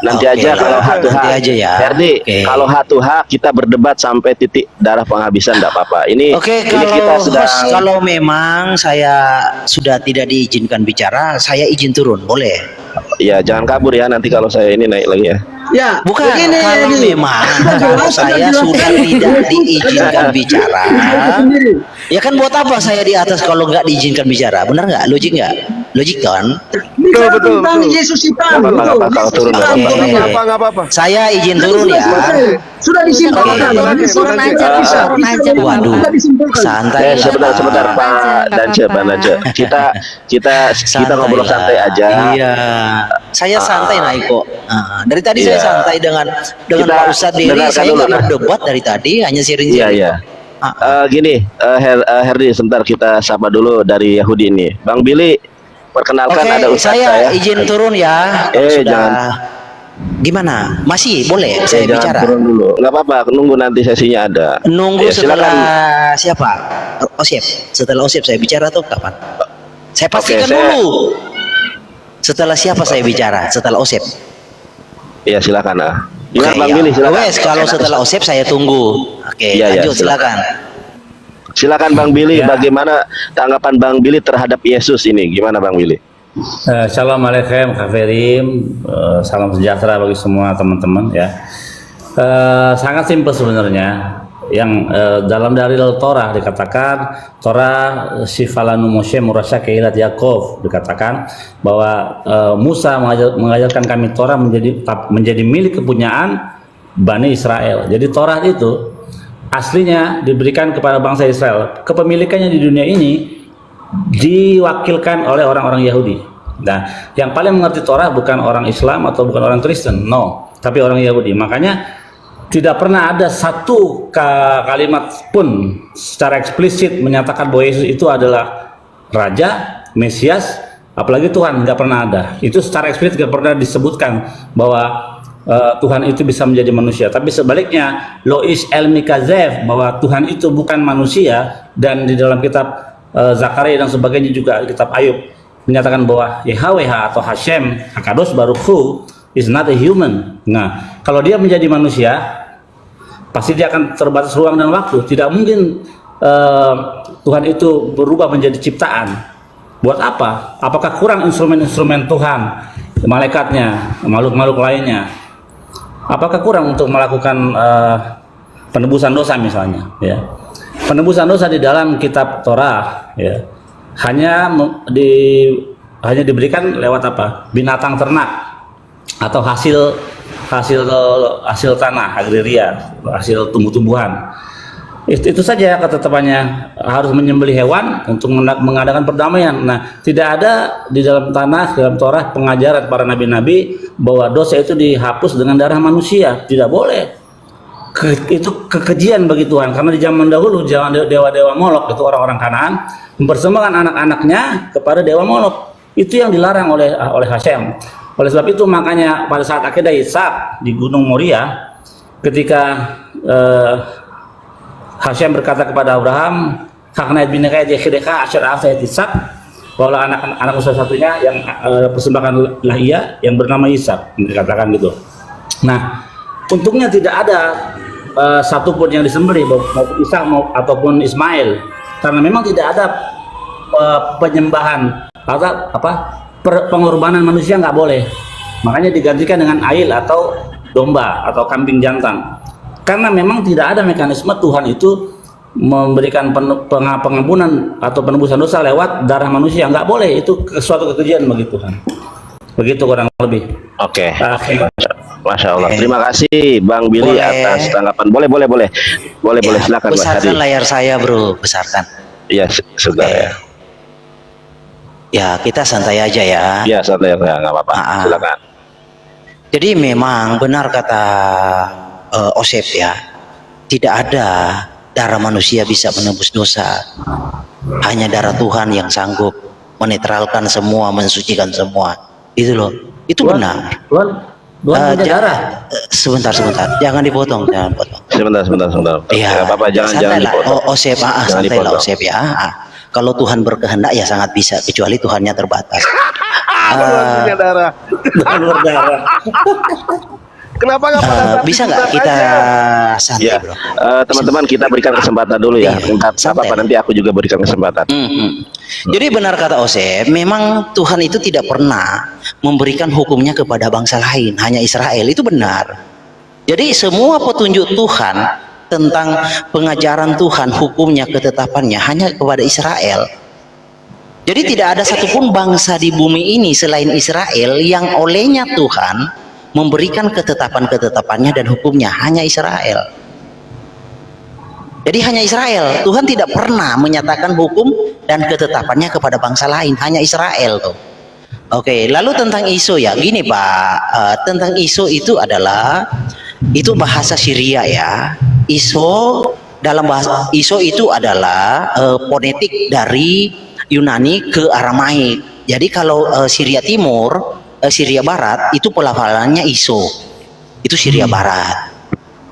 Nanti aja kalau hak to hak. Nanti aja ya. Herdi, kalau hak to hak kita berdebat sampai titik darah penghabisan, enggak apa-apa. Ini kita sedang... kalau memang saya sudah tidak diizinkan bicara, saya izin turun, boleh? Ya, jangan kabur ya nanti kalau saya ini naik lagi ya. Ya, bukan begini, kalau memang kalau saya sudah tidak diizinkan bicara, ya kan buat apa saya di atas kalau nggak diizinkan bicara? Benar nggak? Logik nggak? Logik kan? Bicara tentang Yesus ciptaan. Nggak apa-apa. Saya izin turun ya. Sudah disimpulkan. Turun aja. Waduh, santai. Sebentar Pak Dance. Kita ngobrol santai aja. Iya, saya santai naik kok. Dari tadi saya santai dengan Pak Ustadz Dery. Saya nggak berdebat dari tadi, hanya sharing-sharing. Iya. Gini, Herdi, sebentar kita sapa dulu dari Yahudi ini. Bang Billy, perkenalkan ada Ustadz saya izin turun ya. jangan. Gimana? Masih boleh saya Jangan bicara? turun dulu. Nggak apa-apa, nunggu nanti sesinya ada. Nunggu Ya, setelah silakan. siapa? Osep. Setelah Osep saya bicara tuh kapan? Saya pastikan saya- dulu. Setelah siapa saya bicara? Setelah Osep. Ya silakan. Gimana Oke, Bang ya. Billy, silakan. Wes, kalau setelah Osep saya tunggu. Oke, Iya, lanjut silakan. silakan. Silakan Bang Billy, bagaimana tanggapan Bang Billy terhadap Yesus ini? Gimana Bang Billy? Assalamualaikum Kak Ferim. Salam sejahtera bagi semua teman-teman ya. Sangat simpel sebenarnya. Yang dalam dalil Torah dikatakan, Torah Sifalanu Moshe Murasya Keilat Yakov, dikatakan bahwa Musa mengajarkan kami Torah menjadi milik kepunyaan Bani Israel. Jadi Torah itu aslinya diberikan kepada bangsa Israel. Kepemilikannya di dunia ini diwakilkan oleh orang-orang Yahudi. Nah, yang paling mengerti Torah bukan orang Islam atau bukan orang Kristen, no, tapi orang Yahudi. Makanya tidak pernah ada satu kalimat pun secara eksplisit menyatakan bahwa Yesus itu adalah Raja, Mesias, apalagi Tuhan, nggak pernah ada. Itu secara eksplisit nggak pernah disebutkan bahwa Tuhan itu bisa menjadi manusia. Tapi sebaliknya, Lois El Mikazev, bahwa Tuhan itu bukan manusia, dan di dalam kitab Zakaria dan sebagainya juga, kitab Ayub menyatakan bahwa Yahweh atau Hashem Hakadosh Baruch Hu is not a human. Nah, kalau dia menjadi manusia, pasti dia akan terbatas ruang dan waktu. Tidak mungkin Tuhan itu berubah menjadi ciptaan. Buat apa? Apakah kurang instrumen-instrumen Tuhan, malaikatnya, makhluk-makhluk lainnya? Apakah kurang untuk melakukan penebusan dosa misalnya? Ya, penebusan dosa di dalam kitab Torah, ya, hanya diberikan lewat apa? Binatang ternak atau hasil tanah agraria, hasil tumbuh-tumbuhan. Itu saja ketetapannya, harus menyembelih hewan untuk mengadakan perdamaian. Nah, tidak ada di dalam dalam Torah pengajaran para nabi-nabi bahwa dosa itu dihapus dengan darah manusia. Tidak boleh. Itu kekejian bagi Tuhan, karena di zaman dahulu dewa-dewa Molok itu orang-orang Kanaan mempersembahkan anak-anaknya kepada dewa Molok. Itu yang dilarang oleh Hashem. Oleh sebab itu makanya pada saat akedah Ishak di Gunung Moria, ketika Hashem berkata kepada Abraham, "Haknait binaka yakhideka asyar afsayat Ishak," bahwa anak satu-satunya yang persembahkanlah ia yang bernama Ishak, dikatakan gitu. Nah, untungnya tidak ada satupun yang disembelih, maupun Ishak ataupun Ismail, karena memang tidak ada penyembahan atau pengorbanan manusia, nggak boleh. Makanya digantikan dengan ail atau domba atau kambing jantan. Karena memang tidak ada mekanisme Tuhan itu memberikan pengampunan atau penebusan dosa lewat darah manusia. Nggak boleh, itu suatu kekejian bagi Tuhan. Begitu kurang lebih. Oke. Masya Allah. Terima kasih Bang Billy atas tanggapan. Boleh, silakan Mas Hadi. Besarkan layar saya, bro, besarkan. Iya, sudah ya. Ya, kita santai aja ya. Iya, santai ya, nggak apa-apa. Silakan. Jadi memang benar kata Osep ya, tidak ada darah manusia bisa menebus dosa. Hanya darah Tuhan yang sanggup menetralkan semua, mensucikan semua. Itu loh, itu benar. Tuhan punya darah. Sebentar, jangan dipotong. Sebentar. Iya, Nggak apa-apa, jangan santai lah. dipotong. Osep, Jangan santai lah dipotong. Osep ya. Kalau Tuhan berkehendak ya sangat bisa, kecuali Tuhannya terbatas. Punya darah. Berdarah. Kenapa nggak pada saat Bisa nggak dibuka kita aja? santai, Ya, bro? teman-teman kita berikan kesempatan dulu ya. Iya, Entar santai. apa nanti aku juga berikan kesempatan. Jadi benar kata Osep, memang Tuhan itu tidak pernah memberikan hukumnya kepada bangsa lain, hanya Israel. Itu benar. Jadi semua petunjuk Tuhan tentang pengajaran Tuhan, hukumnya, ketetapannya hanya kepada Israel. Jadi tidak ada satupun bangsa di bumi ini selain Israel yang olehnya Tuhan memberikan ketetapan-ketetapannya dan hukumnya, hanya Israel. Jadi hanya Israel. Tuhan tidak pernah menyatakan hukum dan ketetapannya kepada bangsa lain, hanya Israel tuh. Oke, lalu tentang ISO ya, gini Pak, tentang ISO itu adalah bahasa Syria ya. ISO dalam bahasa ISO itu adalah fonetik dari Yunani ke Aramaik. Jadi kalau Syria Timur Syria Barat itu pelafalannya iso. Itu Syria Barat.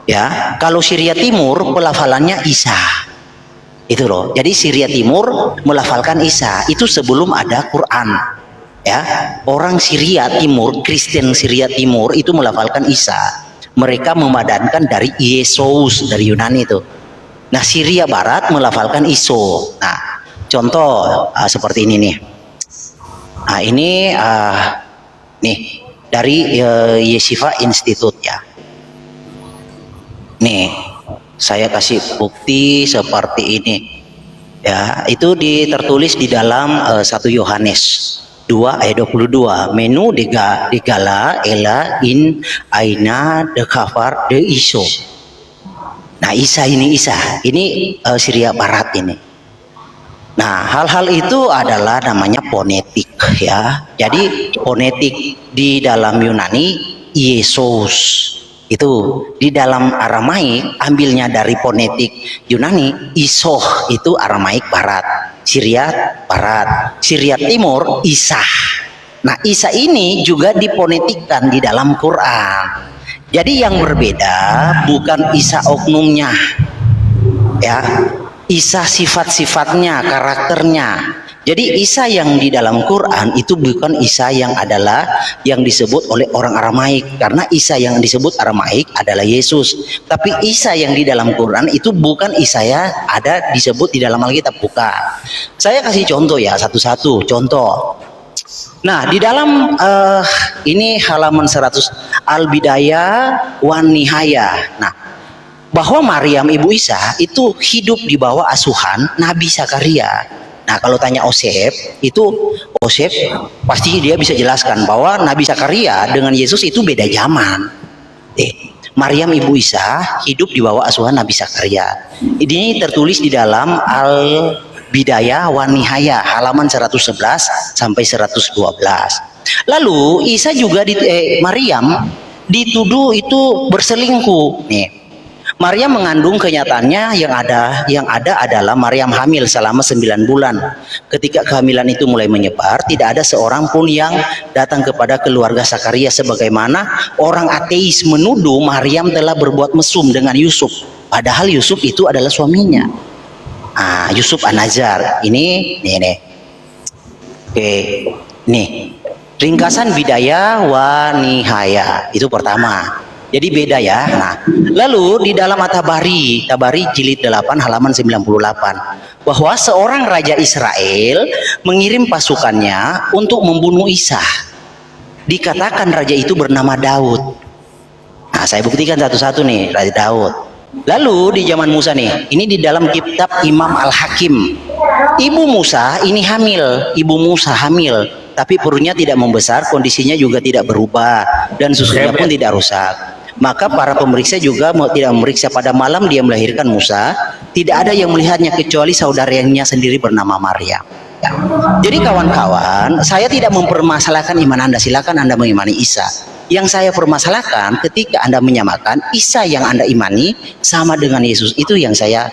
Ya, kalau Syria Timur pelafalannya Isa. Itu loh. Jadi Syria Timur melafalkan Isa itu sebelum ada Quran. Ya, orang Syria Timur, Kristen Syria Timur itu melafalkan Isa. Mereka memadankan dari Yesus dari Yunani itu. Nah, Syria Barat melafalkan Iso. Nah, contoh seperti ini nih. Nah, ini nih dari Yeshiva Institute ya. Nih, saya kasih bukti seperti ini. Ya, itu tertulis di dalam 1 Yohanes 2 ayat 22. Menu digala ela in aina de kafar de iso. Nah, Isa ini Syria Barat ini. Nah, hal-hal itu adalah namanya fonetik ya. Jadi fonetik di dalam Yunani Yesus. Itu di dalam Aramaik ambilnya dari fonetik Yunani, Isoh itu Aramaik Barat, Syria Barat, Syria Timur Isa. Nah, Isa ini juga difonetikkan di dalam Quran. Jadi yang berbeda bukan Isa oknumnya, ya, Isa sifat-sifatnya, karakternya. Jadi Isa yang di dalam Quran itu bukan Isa yang disebut oleh orang Aramaik, karena Isa yang disebut Aramaik adalah Yesus. Tapi Isa yang di dalam Quran itu bukan Isa ya ada disebut di dalam Alkitab, bukan. Saya kasih contoh ya satu-satu contoh. Nah, di dalam ini halaman 100 Al-Bidayah wan Nihayah. Nah, bahwa Maryam ibu Isa itu hidup di bawah asuhan Nabi Zakaria. Nah, kalau tanya Osef, pasti dia bisa jelaskan bahwa Nabi Zakaria dengan Yesus itu beda zaman. Maryam ibu Isa hidup di bawah asuhan Nabi Zakaria. Ini tertulis di dalam Al-Bidayah wan Nihayah halaman 111 sampai 112. Lalu Isa juga Maryam dituduh itu berselingkuh. Nih, Maryam mengandung, kenyataannya yang ada adalah Maryam hamil selama 9 bulan. Ketika kehamilan itu mulai menyebar, tidak ada seorang pun yang datang kepada keluarga Zakaria, sebagaimana orang ateis menuduh Maryam telah berbuat mesum dengan Yusuf. Padahal Yusuf itu adalah suaminya. Yusuf An-Najjar. Ini nih. Oke, nih. Ringkasan Bidayah wa Nihayah itu pertama. Jadi beda ya. Nah, lalu di dalam At-Tabari jilid 8 halaman 98, bahwa seorang raja Israel mengirim pasukannya untuk membunuh Isa. Dikatakan raja itu bernama Daud. Nah, saya buktikan satu-satu nih, Raja Daud. Lalu di zaman Musa nih, ini di dalam kitab Imam Al-Hakim. Ibu Musa hamil, tapi perutnya tidak membesar, kondisinya juga tidak berubah, dan susunya pun tidak rusak. Maka para pemeriksa juga tidak memeriksa. Pada malam dia melahirkan Musa, tidak ada yang melihatnya kecuali saudaranya sendiri bernama Maryam. Ya. Jadi kawan-kawan, saya tidak mempermasalahkan iman Anda, silakan Anda mengimani Isa. Yang saya permasalahkan ketika Anda menyamakan Isa yang Anda imani sama dengan Yesus, itu yang saya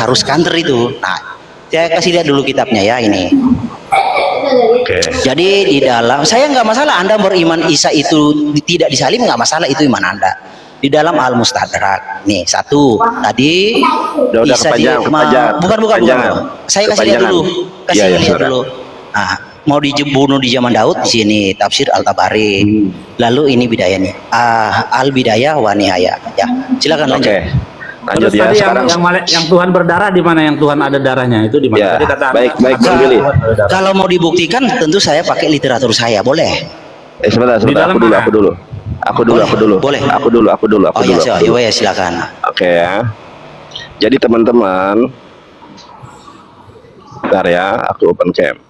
harus counter itu. Nah, saya kasih lihat dulu kitabnya ya ini. Jadi di dalam, saya nggak masalah Anda beriman Isa itu tidak disalib, nggak masalah, itu iman Anda. Di dalam Al-Mustadrak nih satu tadi Isa bukan. Saya kasih lihat dulu, lihat dulu. Nah, mau dibunuh di zaman Daud di sini tafsir Al-Tabari. Lalu ini bidayahnya Al-Bidayah wa Nihayah. Ya, silakan lanjut. Terus tadi yang Tuhan berdarah di mana, yang Tuhan ada darahnya itu di mana? Ya, baik Bang Billy. Kalau mau dibuktikan tentu saya pakai literatur saya, boleh? Sebentar, aku dulu. Boleh. Aku dulu. Ya, silakan. Oke ya. Jadi teman-teman, bentar ya, aku open cam.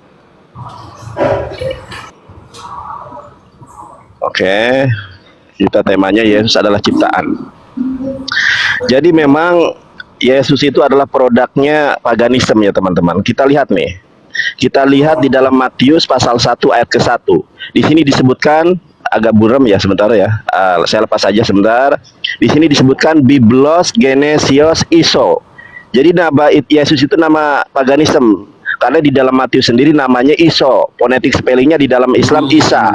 Oke, kita temanya Yesus adalah ciptaan. Jadi memang Yesus itu adalah produknya paganisme ya teman-teman. Kita lihat nih. Kita lihat di dalam Matius pasal 1 ayat ke-1. Di sini disebutkan, agak buram ya sebentar ya. Saya lepas saja sebentar. Di sini disebutkan Biblos Genesios Iso. Jadi nama Yesus itu nama paganisme. karena di dalam Matius sendiri namanya Iso, fonetik spellingnya di dalam Islam Isa.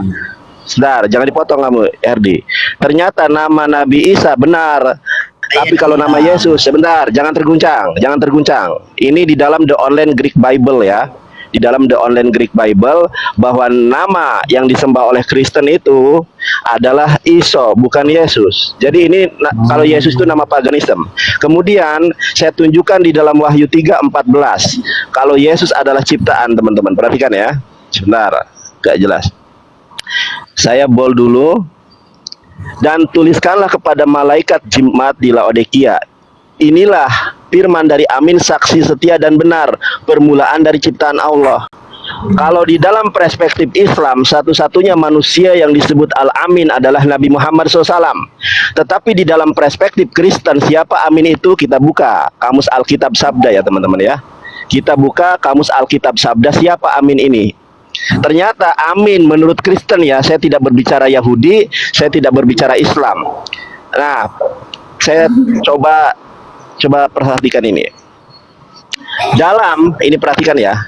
Sebentar, jangan dipotong kamu, Erdi. Ternyata nama Nabi Isa benar. Tapi kalau nama Yesus, sebentar, jangan terguncang, jangan terguncang. Ini di dalam The Online Greek Bible ya. Di dalam The Online Greek Bible bahwa nama yang disembah oleh Kristen itu adalah Iso, bukan Yesus. Jadi ini kalau Yesus itu nama paganisme. Kemudian saya tunjukkan di dalam Wahyu 3:14 kalau Yesus adalah ciptaan, teman-teman. Perhatikan ya. Sebentar, gak jelas. Saya bold dulu. Dan tuliskanlah kepada malaikat jemaat di Laodikia, inilah firman dari Amin, saksi setia dan benar, permulaan dari ciptaan Allah. Kalau di dalam perspektif Islam, satu-satunya manusia yang disebut Al-Amin adalah Nabi Muhammad SAW. Tetapi di dalam perspektif Kristen, siapa Amin itu? Kita buka Kamus Alkitab Sabda ya teman-teman ya. Kita buka Kamus Alkitab Sabda, siapa Amin ini? Ternyata Amin menurut Kristen ya, saya tidak berbicara Yahudi, saya tidak berbicara Islam. Nah, saya coba perhatikan ini. Dalam ini perhatikan ya.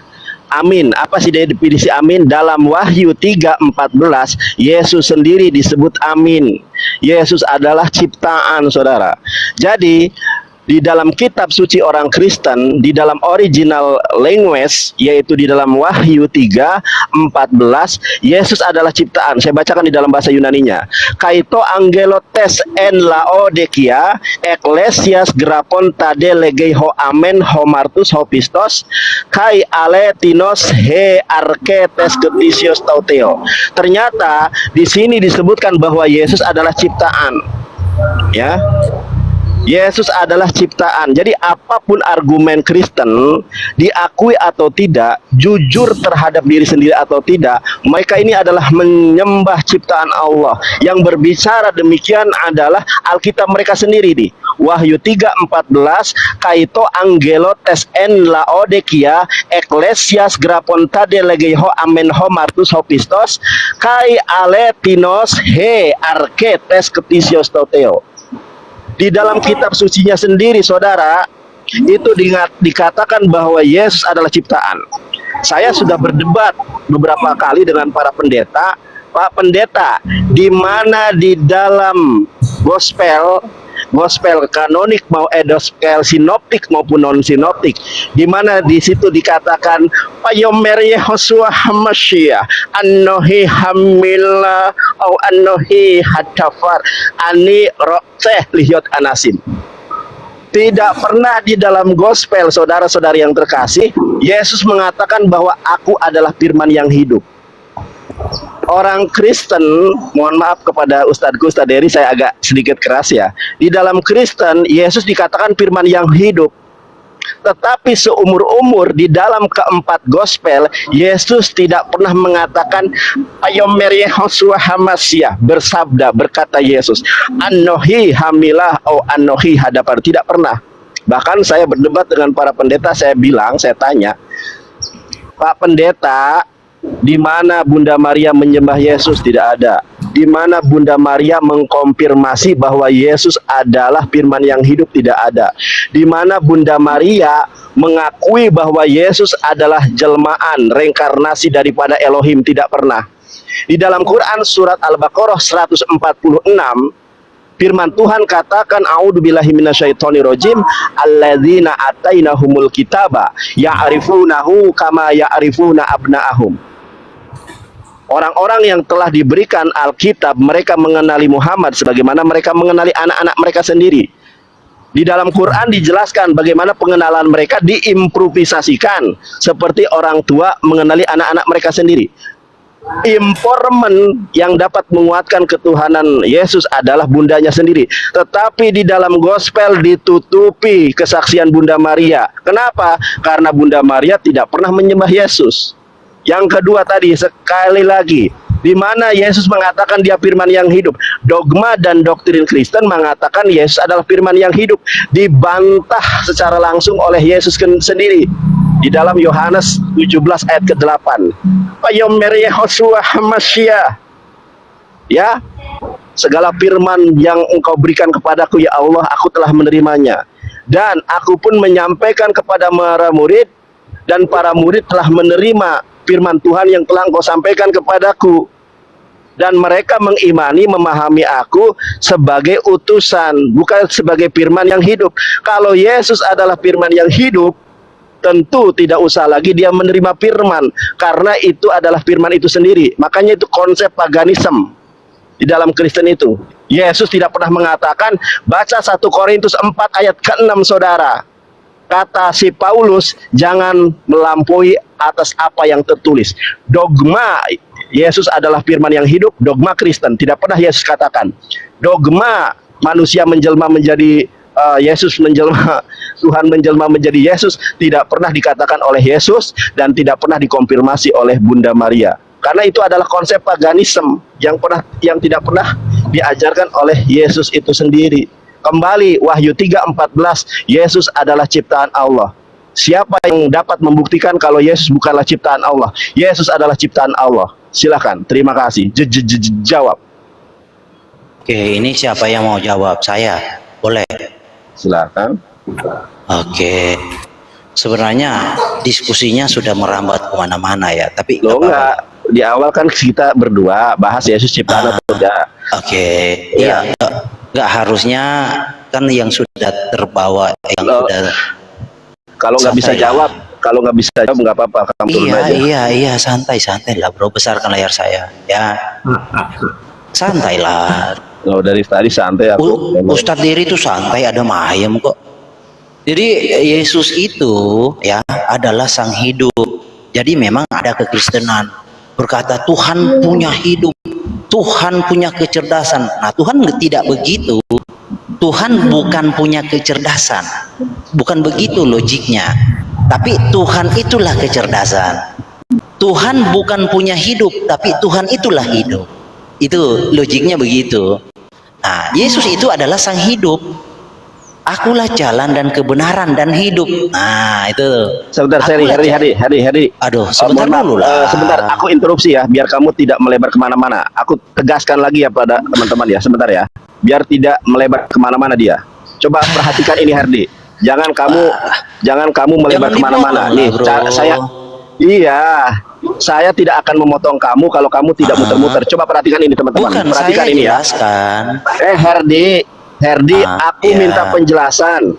Amin, apa sih definisi Amin? Dalam Wahyu 3:14 Yesus sendiri disebut Amin. Yesus adalah ciptaan, saudara. Jadi di dalam kitab suci orang Kristen, di dalam original language, yaitu di dalam Wahyu 3:14, Yesus adalah ciptaan. Saya bacakan di dalam bahasa Yunaninya. Kaito angelo tes en laodikia, eklesias grapon tade legeiho amen homartus hopistos, kai aletinos he arketes getisios tauteo. Ternyata di sini disebutkan bahwa Yesus adalah ciptaan. Ya. Yesus adalah ciptaan. Jadi apapun argumen Kristen, diakui atau tidak, jujur terhadap diri sendiri atau tidak, mereka ini adalah menyembah ciptaan Allah. Yang berbicara demikian adalah Alkitab mereka sendiri nih. Wahyu 3:14, kaito angelo tes en laodikia, eklesias grapon tade legeiho amen homartus hopistos, kai aletinos he arketes ketisios tauteo. Di dalam kitab sucinya sendiri, saudara, itu dikatakan bahwa Yesus adalah ciptaan. Saya sudah berdebat beberapa kali dengan para pendeta. Pak Pendeta, di mana di dalam gospel kanonik mau gospel sinoptik maupun non sinoptik, di mana di situ dikatakan payomer Yehoshua Hamashiach anohi hamila au anohi hadafar ani rotseh lihyot anasim. Tidak pernah di dalam gospel, saudara-saudari yang terkasih, Yesus mengatakan bahwa aku adalah firman yang hidup. Orang Kristen, mohon maaf kepada Ustadz Deri, saya agak sedikit keras ya. Di dalam Kristen, Yesus dikatakan firman yang hidup. Tetapi seumur-umur di dalam keempat gospel, Yesus tidak pernah mengatakan Ayomer Yehoshua Hamasya, bersabda, berkata Yesus, Anohi hamilah atau Anohi hadapar. Tidak pernah. Bahkan saya berdebat dengan para pendeta, saya tanya, Pak Pendeta, di mana Bunda Maria menyembah Yesus? Tidak ada. Di mana Bunda Maria mengkonfirmasi bahwa Yesus adalah firman yang hidup? Tidak ada. Di mana Bunda Maria mengakui bahwa Yesus adalah jelmaan, reinkarnasi daripada Elohim? Tidak pernah. Di dalam Quran surat Al-Baqarah 146, firman Tuhan katakan, a'udzubillahi minasyaitonirrajim, alladzina atainahumul kitaba ya'rifunahu kama ya'rifuna abna'ahum. Orang-orang yang telah diberikan Alkitab, mereka mengenali Muhammad sebagaimana mereka mengenali anak-anak mereka sendiri. Di dalam Quran dijelaskan bagaimana pengenalan mereka diimprovisasikan seperti orang tua mengenali anak-anak mereka sendiri. Informan yang dapat menguatkan ketuhanan Yesus adalah bundanya sendiri. Tetapi di dalam gospel ditutupi kesaksian Bunda Maria. Kenapa? Karena Bunda Maria tidak pernah menyembah Yesus. Yang kedua tadi, sekali lagi, di mana Yesus mengatakan dia firman yang hidup. Dogma dan doktrin Kristen mengatakan Yesus adalah firman yang hidup, dibantah secara langsung oleh Yesus sendiri di dalam Yohanes 17 ayat ke-8. Payomer Yehoshua Hamasya, ya, segala firman yang engkau berikan kepadaku ya Allah, aku telah menerimanya, dan aku pun menyampaikan kepada para murid dan para murid telah menerima firman Tuhan yang telah engkau sampaikan kepadaku, dan mereka mengimani memahami aku sebagai utusan, bukan sebagai firman yang hidup. Kalau Yesus adalah firman yang hidup, tentu tidak usah lagi dia menerima firman, karena itu adalah firman itu sendiri. Makanya itu konsep paganisme di dalam Kristen itu. Yesus tidak pernah mengatakan, baca 1 Korintus 4 ayat ke-6 saudara. Kata si Paulus, jangan melampaui atas apa yang tertulis. Dogma Yesus adalah firman yang hidup, dogma Kristen. Tidak pernah Yesus katakan. Dogma manusia menjelma menjadi Yesus menjelma, Tuhan menjelma menjadi Yesus, tidak pernah dikatakan oleh Yesus dan tidak pernah dikonfirmasi oleh Bunda Maria. Karena itu adalah konsep paganisme yang tidak pernah diajarkan oleh Yesus itu sendiri. Kembali Wahyu 3:14, Yesus adalah ciptaan Allah. Siapa yang dapat membuktikan kalau Yesus bukanlah ciptaan Allah? Yesus adalah ciptaan Allah. Silakan, terima kasih. Jawab. Oke, ini siapa yang mau jawab? Saya, boleh? Silakan. Oke, sebenarnya diskusinya sudah merambat kemana-mana ya, tapi Lo enggak, di awal kan kita berdua bahas Yesus ciptaan atau tidak. Oke, iya, nggak harusnya kan yang sudah terbawa, yang sudah. Kalau nggak bisa santai lah. jawab, kalau nggak bisa jawab nggak apa-apa, kamu turun aja. Iya, santai lah bro, besarkan layar saya, ya. Santai lah. Kalau dari tadi santai aku. Ustadz Diri itu santai, ada mayem kok. Jadi Yesus itu ya adalah sang hidup. Jadi memang ada kekristenan berkata Tuhan punya hidup, Tuhan punya kecerdasan. Nah Tuhan tidak begitu. Tuhan bukan punya kecerdasan, bukan begitu logiknya. Tapi Tuhan itulah kecerdasan. Tuhan bukan punya hidup, tapi Tuhan itulah hidup. Itu logiknya begitu. Nah, Yesus itu adalah sang hidup. Akulah jalan dan kebenaran dan hidup. Nah, itu. Sebentar, Heri. Aduh, sebentar dulu lah. Sebentar, aku interupsi ya, biar kamu tidak melebar kemana-mana. Aku tegaskan lagi ya pada teman-teman ya, sebentar ya. Biar tidak melebar kemana-mana dia. Coba perhatikan ini, Herdi. Jangan kamu melebar kemana-mana. Nih, saya tidak akan memotong kamu kalau kamu tidak muter-muter. Coba perhatikan ini teman-teman. Bukan, perhatikan saya ini ya. jelaskan. Herdi, aku iya. minta penjelasan.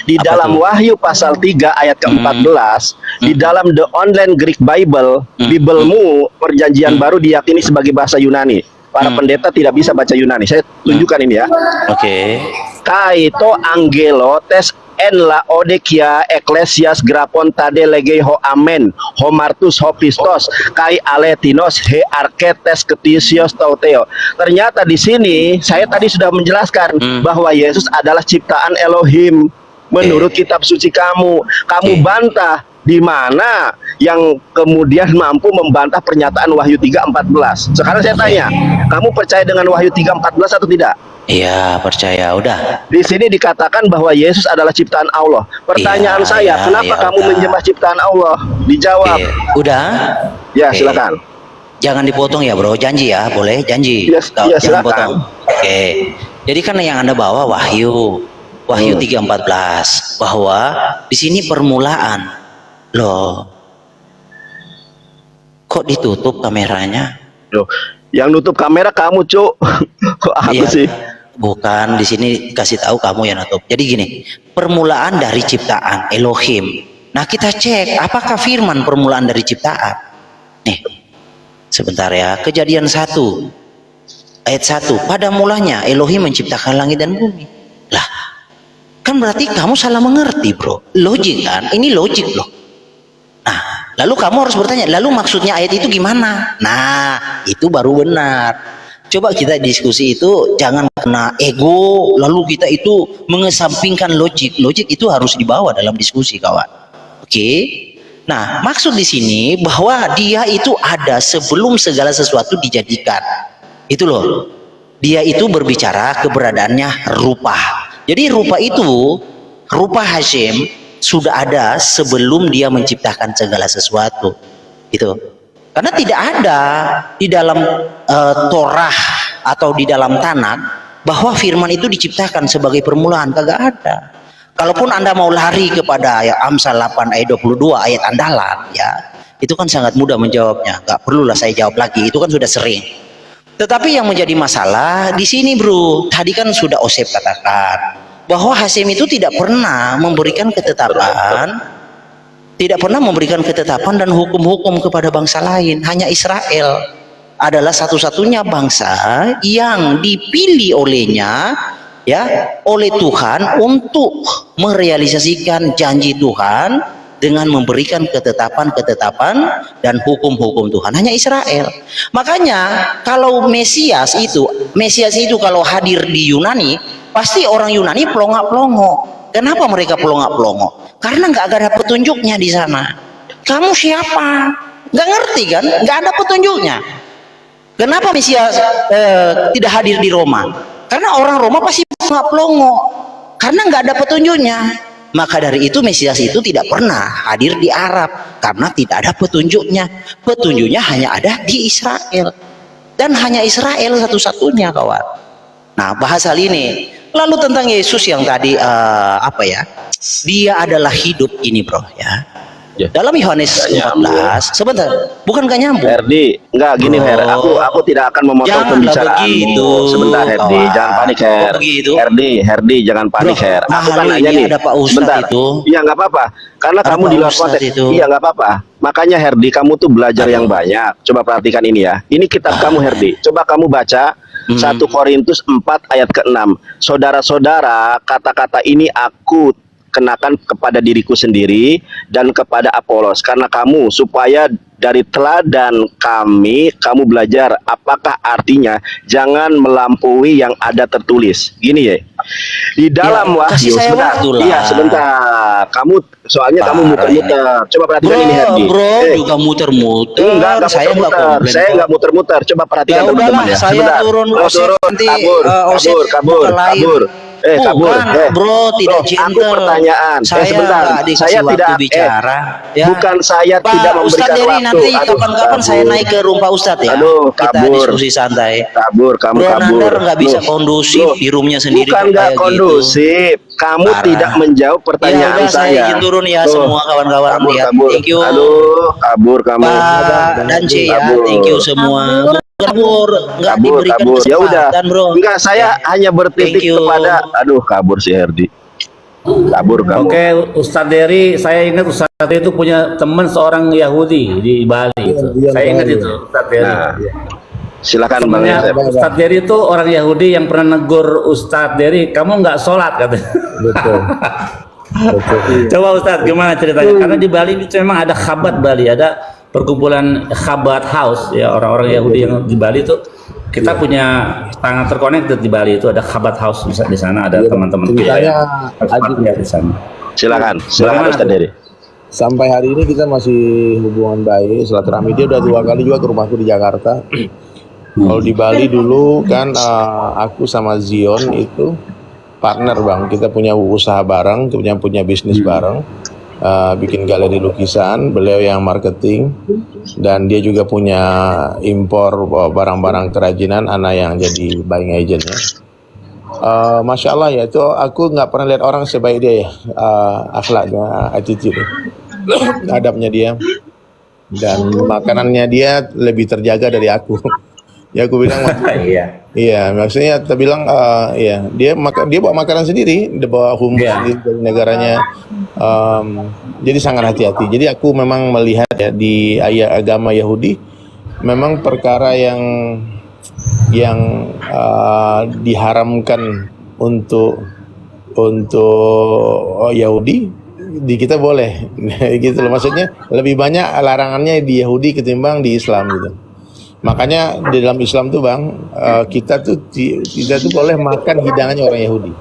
Di Apa dalam tuh? Wahyu pasal 3 ayat ke-14, di dalam The Online Greek Bible, Biblemu perjanjian baru diyakini sebagai bahasa Yunani. Para pendeta tidak bisa baca Yunani. Saya tunjukkan ini ya. Oke. Kaito angelo tes en la odekia ecclesias grapon tade legei ho amen ho martus ho pistos kai aletinos he arketes ketisios tauteo. Ternyata di sini saya tadi sudah menjelaskan bahwa Yesus adalah ciptaan Elohim menurut kitab suci kamu. Kamu bantah, di mana yang kemudian mampu membantah pernyataan Wahyu 3:14. Sekarang saya tanya, kamu percaya dengan Wahyu 3:14 atau tidak? Iya, percaya. Udah. Di sini dikatakan bahwa Yesus adalah ciptaan Allah. Pertanyaan saya, kenapa kamu menyembah ciptaan Allah? Dijawab. Udah. Ya, silakan. Jangan dipotong ya, bro. Janji ya, boleh? Janji. Jangan silakan. potong. Oke. Jadi kan yang Anda bawa Wahyu 3:14, bahwa di sini permulaan. Loh. Kok ditutup kameranya? Loh, yang nutup kamera kamu, Cuk. Kok aku sih? Bukan, di sini kasih tahu kamu yang nutup. Jadi gini, permulaan dari ciptaan Elohim. Nah, kita cek apakah firman permulaan dari ciptaan. Nih. Sebentar ya. Kejadian 1 ayat 1. Pada mulanya Elohim menciptakan langit dan bumi. Lah, kan berarti kamu salah mengerti, bro. Logik kan? Ini logik loh. Nah, lalu kamu harus bertanya, lalu maksudnya ayat itu gimana? Nah, itu baru benar. Coba kita diskusi itu jangan karena ego, lalu kita itu mengesampingkan logik. Logik itu harus dibawa dalam diskusi, kawan. Oke? Nah, maksud di sini bahwa dia itu ada sebelum segala sesuatu dijadikan. Itu loh. Dia itu berbicara keberadaannya rupa. Jadi rupa itu, rupa Hashem sudah ada sebelum dia menciptakan segala sesuatu. Itu. Karena tidak ada di dalam Torah atau di dalam Tanakh bahwa firman itu diciptakan sebagai permulaan, kagak ada. Kalaupun Anda mau lari kepada ayat Amsal 8 ayat 22 ayat andalan, ya, itu kan sangat mudah menjawabnya. Gak perlulah saya jawab lagi, itu kan sudah sering. Tetapi yang menjadi masalah di sini, bro, tadi kan sudah Osep katakan bahwa Hasyim itu tidak pernah memberikan ketetapan, dan hukum-hukum kepada bangsa lain. Hanya Israel adalah satu-satunya bangsa yang dipilih olehnya, ya, oleh Tuhan untuk merealisasikan janji Tuhan dengan memberikan ketetapan-ketetapan dan hukum-hukum Tuhan. Hanya Israel. Makanya kalau Mesias itu kalau hadir di Yunani, pasti orang Yunani pelongak-pelongo. Kenapa mereka pelongak-pelongo? Karena nggak ada petunjuknya di sana. Kamu siapa? Nggak ngerti kan? Nggak ada petunjuknya. Kenapa Mesias tidak hadir di Roma? Karena orang Roma pasti pelongak-pelongo. Karena nggak ada petunjuknya. Maka dari itu Mesias itu tidak pernah hadir di Arab karena tidak ada petunjuknya. Petunjuknya hanya ada di Israel. Dan hanya Israel satu-satunya, kawan. Nah, bahas hal ini. Lalu tentang Yesus yang tadi dia adalah hidup ini, bro, ya. Dalam Yohanes 14, sebentar, bukan gak nyambung. Herdi, enggak gini, Her. Aku tidak akan memotong pembicaraanmu. Sebentar, Herdi, jangan panik, Her. Herdi, jangan panik, Her. Aku kan nanya nih. Ada Pak Ustadz sebentar. itu. Iya, nggak apa-apa. Karena kamu di luar konteks. Iya, nggak apa-apa. Makanya Herdi, kamu tuh belajar yang banyak. Coba perhatikan ini ya. Ini kitab kamu, Herdi. Coba kamu baca 1 Korintus 4 ayat ke-6. Saudara-saudara, kata-kata ini aku kenakan kepada diriku sendiri dan kepada Apolos karena kamu, supaya dari teladan kami kamu belajar apakah artinya jangan melampaui yang ada tertulis. Gini ya, di dalam Wahyu, sebentar, kamu soalnya kamu muter-muter. Coba perhatikan ini, Herdi. Bro, juga muter-muter. Enggak saya nggak muter-muter. Coba perhatikan teman-teman ya. Saya turun, kabur. Bro, tidak gentle. Aku pertanyaan. Sebentar, saya tidak bicara. Bukan saya tidak memberikan Ustadz Dery, waktu. nanti kapan-kapan saya naik ke rumah Ustadz ya. Kita diskusi santai. Kamu kabur. Nggak bisa kondusif di roomnya sendiri. Bukan nggak kondusif. Kamu tidak menjaup pertanyaan saya. Saya izin turun ya, semua kawan-kawan. Thank you. Kabur kamu. Dan C ya, thank you semua. Nggak diberikan kesempatan, ya udah, bro. Enggak, saya hanya bertitik kepada kabur si Herdi. Kabur kamu. Oke, Ustadz Dery, saya ingat Ustadz Dery itu punya teman seorang Yahudi di Bali itu. Saya ingat itu, Ustadz Dery. Silakan Bang Yosef. Ustadz Dery itu orang Yahudi yang pernah negur Ustadz Dery, kamu nggak sholat katanya. Betul. Coba Ustadz gimana ceritanya? Karena di Bali itu memang ada khabat Bali, ada perkumpulan Chabad House ya, orang-orang Yahudi yang di Bali itu kita punya sangat terkonektif di Bali, itu ada Chabad House di sana, ada teman-teman kita ya di sana. Silakan Ustadz Dery. Sampai hari ini kita masih hubungan baik, silaturahmi. Dia udah 2 kali juga ke rumahku di Jakarta. Kalau di Bali dulu kan aku sama Zion itu partner, Bang. Kita punya usaha bareng, punya bisnis bareng. Bikin galeri lukisan, beliau yang marketing, dan dia juga punya impor barang-barang kerajinan, anak yang jadi buying agentnya. Masya Allah ya, itu aku nggak pernah lihat orang sebaik dia ya, akhlaknya, attitude, adabnya dia, dan makanannya dia lebih terjaga dari aku. Ya aku bilang iya, maksudnya kita bilang dia bawa makanan sendiri, dia bawa hummus dari negaranya, jadi sangat hati-hati. Jadi aku memang melihat ya di agama Yahudi memang perkara yang diharamkan untuk Yahudi di kita boleh gitu loh, maksudnya lebih banyak larangannya di Yahudi ketimbang di Islam gitu. Makanya di dalam Islam tuh Bang, kita tuh boleh makan hidangannya orang Yahudi.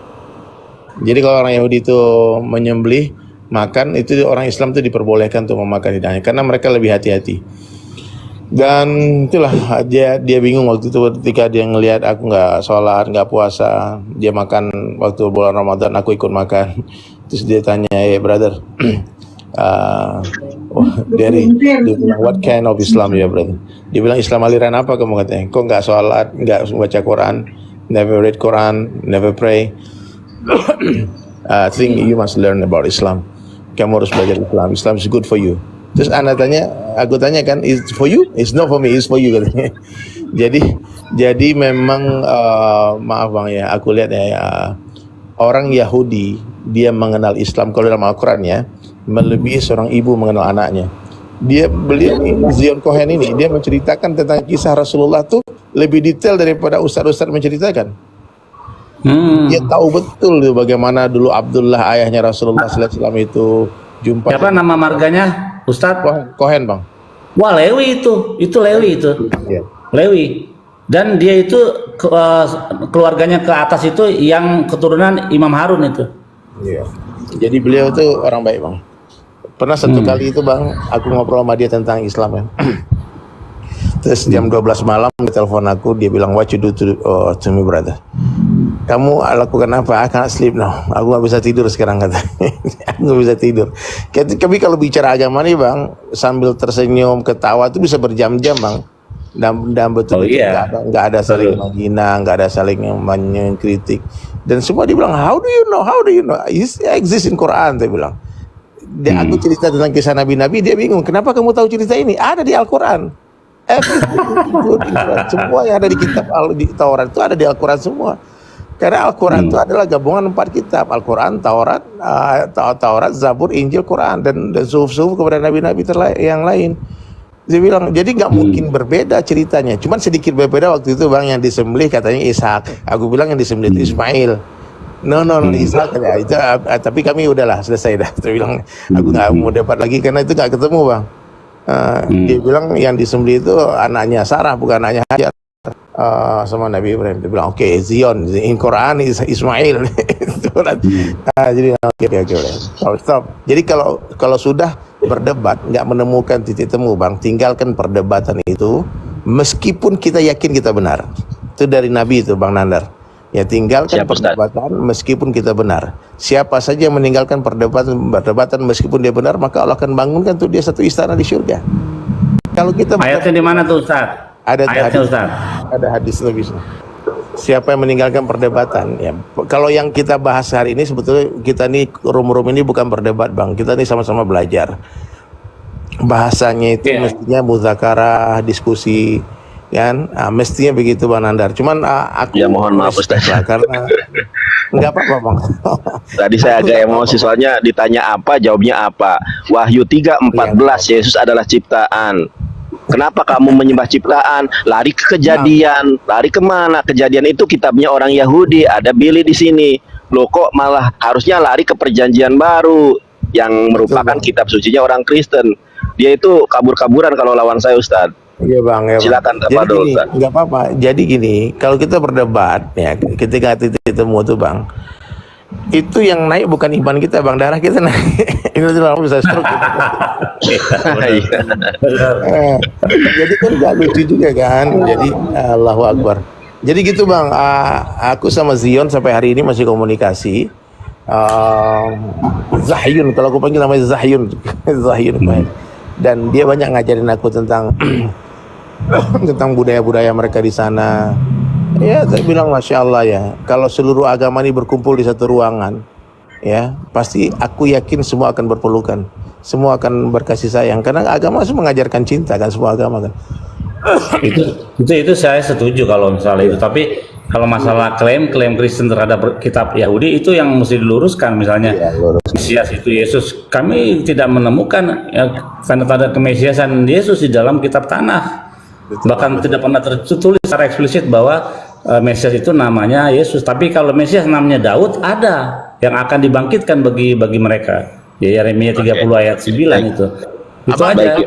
Jadi kalau orang Yahudi itu menyembelih makan, itu orang Islam tuh diperbolehkan untuk memakan hidangannya karena mereka lebih hati-hati. Dan itulah dia bingung waktu itu ketika dia ngelihat aku nggak sholat, nggak puasa, dia makan waktu bulan Ramadan, aku ikut makan. Terus dia tanya, brother, Dery, dia bilang, what kind of Islam ya brother? Dia bilang, Islam aliran apa kamu katanya? Kok nggak sholat, nggak baca Quran, never read Quran, never pray? think you must learn about Islam. Kamu harus belajar Islam. Islam is good for you. Terus aku tanya kan, is for you? It's not for me, it's for you katanya. jadi memang maaf bang ya, aku lihat ya, orang Yahudi dia mengenal Islam kalau dalam Al-Quran ya melebihi seorang ibu mengenal anaknya. Beliau ini, Zion Cohen ini, dia menceritakan tentang kisah Rasulullah tuh lebih detail daripada ustaz-ustaz menceritakan. Dia tahu betul tuh bagaimana dulu Abdullah ayahnya Rasulullah SAW itu jumpa. Siapa nama marganya, Ustadz? Cohen bang. Wah, Lewi itu Lewi itu. Iya. Lewi. Dan dia itu keluarganya ke atas itu yang keturunan Imam Harun itu. Iya. Jadi beliau tuh orang baik bang. Pernah satu kali itu bang, aku ngobrol sama dia tentang Islam ya. Terus jam 12 malam dia telepon aku, dia bilang, what you do to me brother? Kamu lakukan apa? I can't sleep now. Aku gak bisa tidur sekarang kata. Aku gak bisa tidur. Tapi kalau bicara agama nih bang, sambil tersenyum, ketawa itu bisa berjam-jam bang. Dan betul nggak ada saling menghina, nggak ada saling mengkritik. Dan semua dibilang, how do you know? It exists in Quran, dia bilang. Aku cerita tentang kisah Nabi-Nabi, dia bingung. Kenapa kamu tahu cerita ini? Ada di Al-Quran. Semua yang ada di kitab di Taurat itu ada di Al-Quran semua. Karena Al-Quran itu adalah gabungan 4 kitab. Al-Quran, Taurat, Zabur, Injil, Quran, dan suhuf-suhuf kepada Nabi-Nabi yang lain. Dia bilang, jadi nggak mungkin berbeda ceritanya. Cuman sedikit berbeda waktu itu bang, yang disembelih katanya Ishak. Aku bilang yang disembelih itu Ismail. No, Ishak ya, itu, tapi kami udahlah selesai dah. Saya bilang, aku nggak mau dapat lagi karena itu nggak ketemu bang. Dia bilang yang disembelih itu anaknya Sarah, bukan anaknya Hajar. Sama Nabi Ibrahim. Dia bilang, okay, Zion, in Quran is Ismail. Jadi oke. Stop. Jadi kalau sudah berdebat nggak menemukan titik temu bang, tinggalkan perdebatan itu. Meskipun kita yakin kita benar, itu dari Nabi itu bang Nandar. Ya tinggalkan perdebatan meskipun kita benar. Siapa saja yang meninggalkan perdebatan meskipun dia benar, maka Allah akan bangunkan tuh dia satu istana di surga. Kalau kita ayatnya di mana tuh Ustaz? Ayatnya Ustaz. Ada hadis lebih. Siapa yang meninggalkan perdebatan ya. Kalau yang kita bahas hari ini sebetulnya kita nih rum-rum ini bukan berdebat bang. Kita nih sama-sama belajar. Bahasanya itu mestinya muzakarah, diskusi kan, mestinya begitu bang Nandar. Cuman aku ya mohon maaf Ustaz karena nggak apa-apa bang. Tadi saya agak emosi soalnya ditanya apa jawabnya apa. Wahyu 3:14 Yesus adalah ciptaan. Kenapa kamu menyembah ciptaan? Lari ke Kejadian. Lari kemana? Kejadian itu kitabnya orang Yahudi. Ada Billy di sini. Loh kok malah harusnya lari ke Perjanjian Baru yang merupakan kitab sucinya orang Kristen. Dia itu kabur-kaburan kalau lawan saya Ustaz. Iya bang, ya bang. Silakan jadi gini, nggak apa-apa. Jadi gini, kalau kita berdebat ya, ketika titik temu tuh bang, itu yang naik bukan iman kita bang, darah kita naik. Ini tuh bisa stroke. Jadi kan nggak lucu juga kan. Jadi Allahu Akbar. Jadi gitu bang. Aku sama Zion sampai hari ini masih komunikasi. Zahyun, kalau aku panggil namanya Zahyun. Zahyun. Dan dia banyak ngajarin aku tentang tentang budaya-budaya mereka di sana. Ya, saya bilang Masya Allah ya, kalau seluruh agama ini berkumpul di satu ruangan, ya pasti aku yakin semua akan berpelukan, semua akan berkasih sayang, karena agama itu mengajarkan cinta kan, semua agama kan. itu saya setuju kalau misalnya itu. Tapi kalau masalah klaim Kristen terhadap kitab Yahudi itu yang mesti diluruskan. Misalnya Mesias itu Yesus, kami tidak menemukan tanda-tanda kemesiasan Yesus di dalam kitab tanah. Bahkan tidak pernah tertulis secara eksplisit bahwa Mesias itu namanya Yesus. Tapi kalau Mesias namanya Daud, ada yang akan dibangkitkan bagi mereka. Ya Yeremia 30 ayat 9 itu. Itu aja.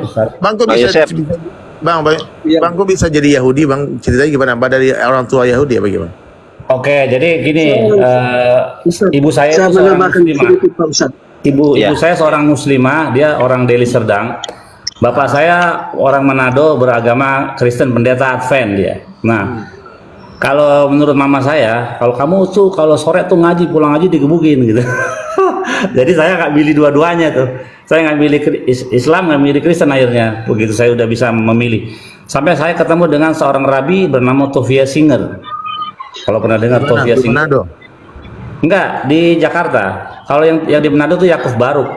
Bang, kok bisa jadi Yahudi bang? Ceritanya gimana? Bang, dari orang tua Yahudi apa gimana? Oke, jadi gini, ibu saya itu seorang muslimah. Ibu saya seorang muslimah, dia orang Deli Serdang. Bapak saya orang Manado, beragama Kristen, pendeta Advent dia. Nah, kalau menurut mama saya, kalau kamu tuh kalau sore tuh ngaji, pulang ngaji digebukin gitu. Jadi saya nggak pilih dua-duanya tuh. Saya nggak pilih Islam, nggak pilih Kristen akhirnya. Begitu saya udah bisa memilih. Sampai saya ketemu dengan seorang rabi bernama Tovia Singer. Kalau pernah dengar Tovia Singer? Enggak, di Jakarta. Kalau yang di Manado tuh Yakuf Baruk.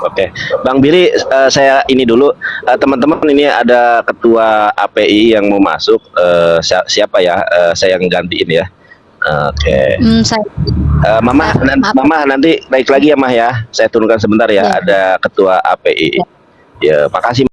Oke, Bang Billy, saya ini dulu, teman-teman, ini ada ketua API yang mau masuk. Siapa ya? Saya yang gantiin ya. Oke. Saya Mama, Mama nanti baik lagi ya Mah ya. Saya turunkan sebentar ya. Ya. Ada ketua API. Ya, makasih.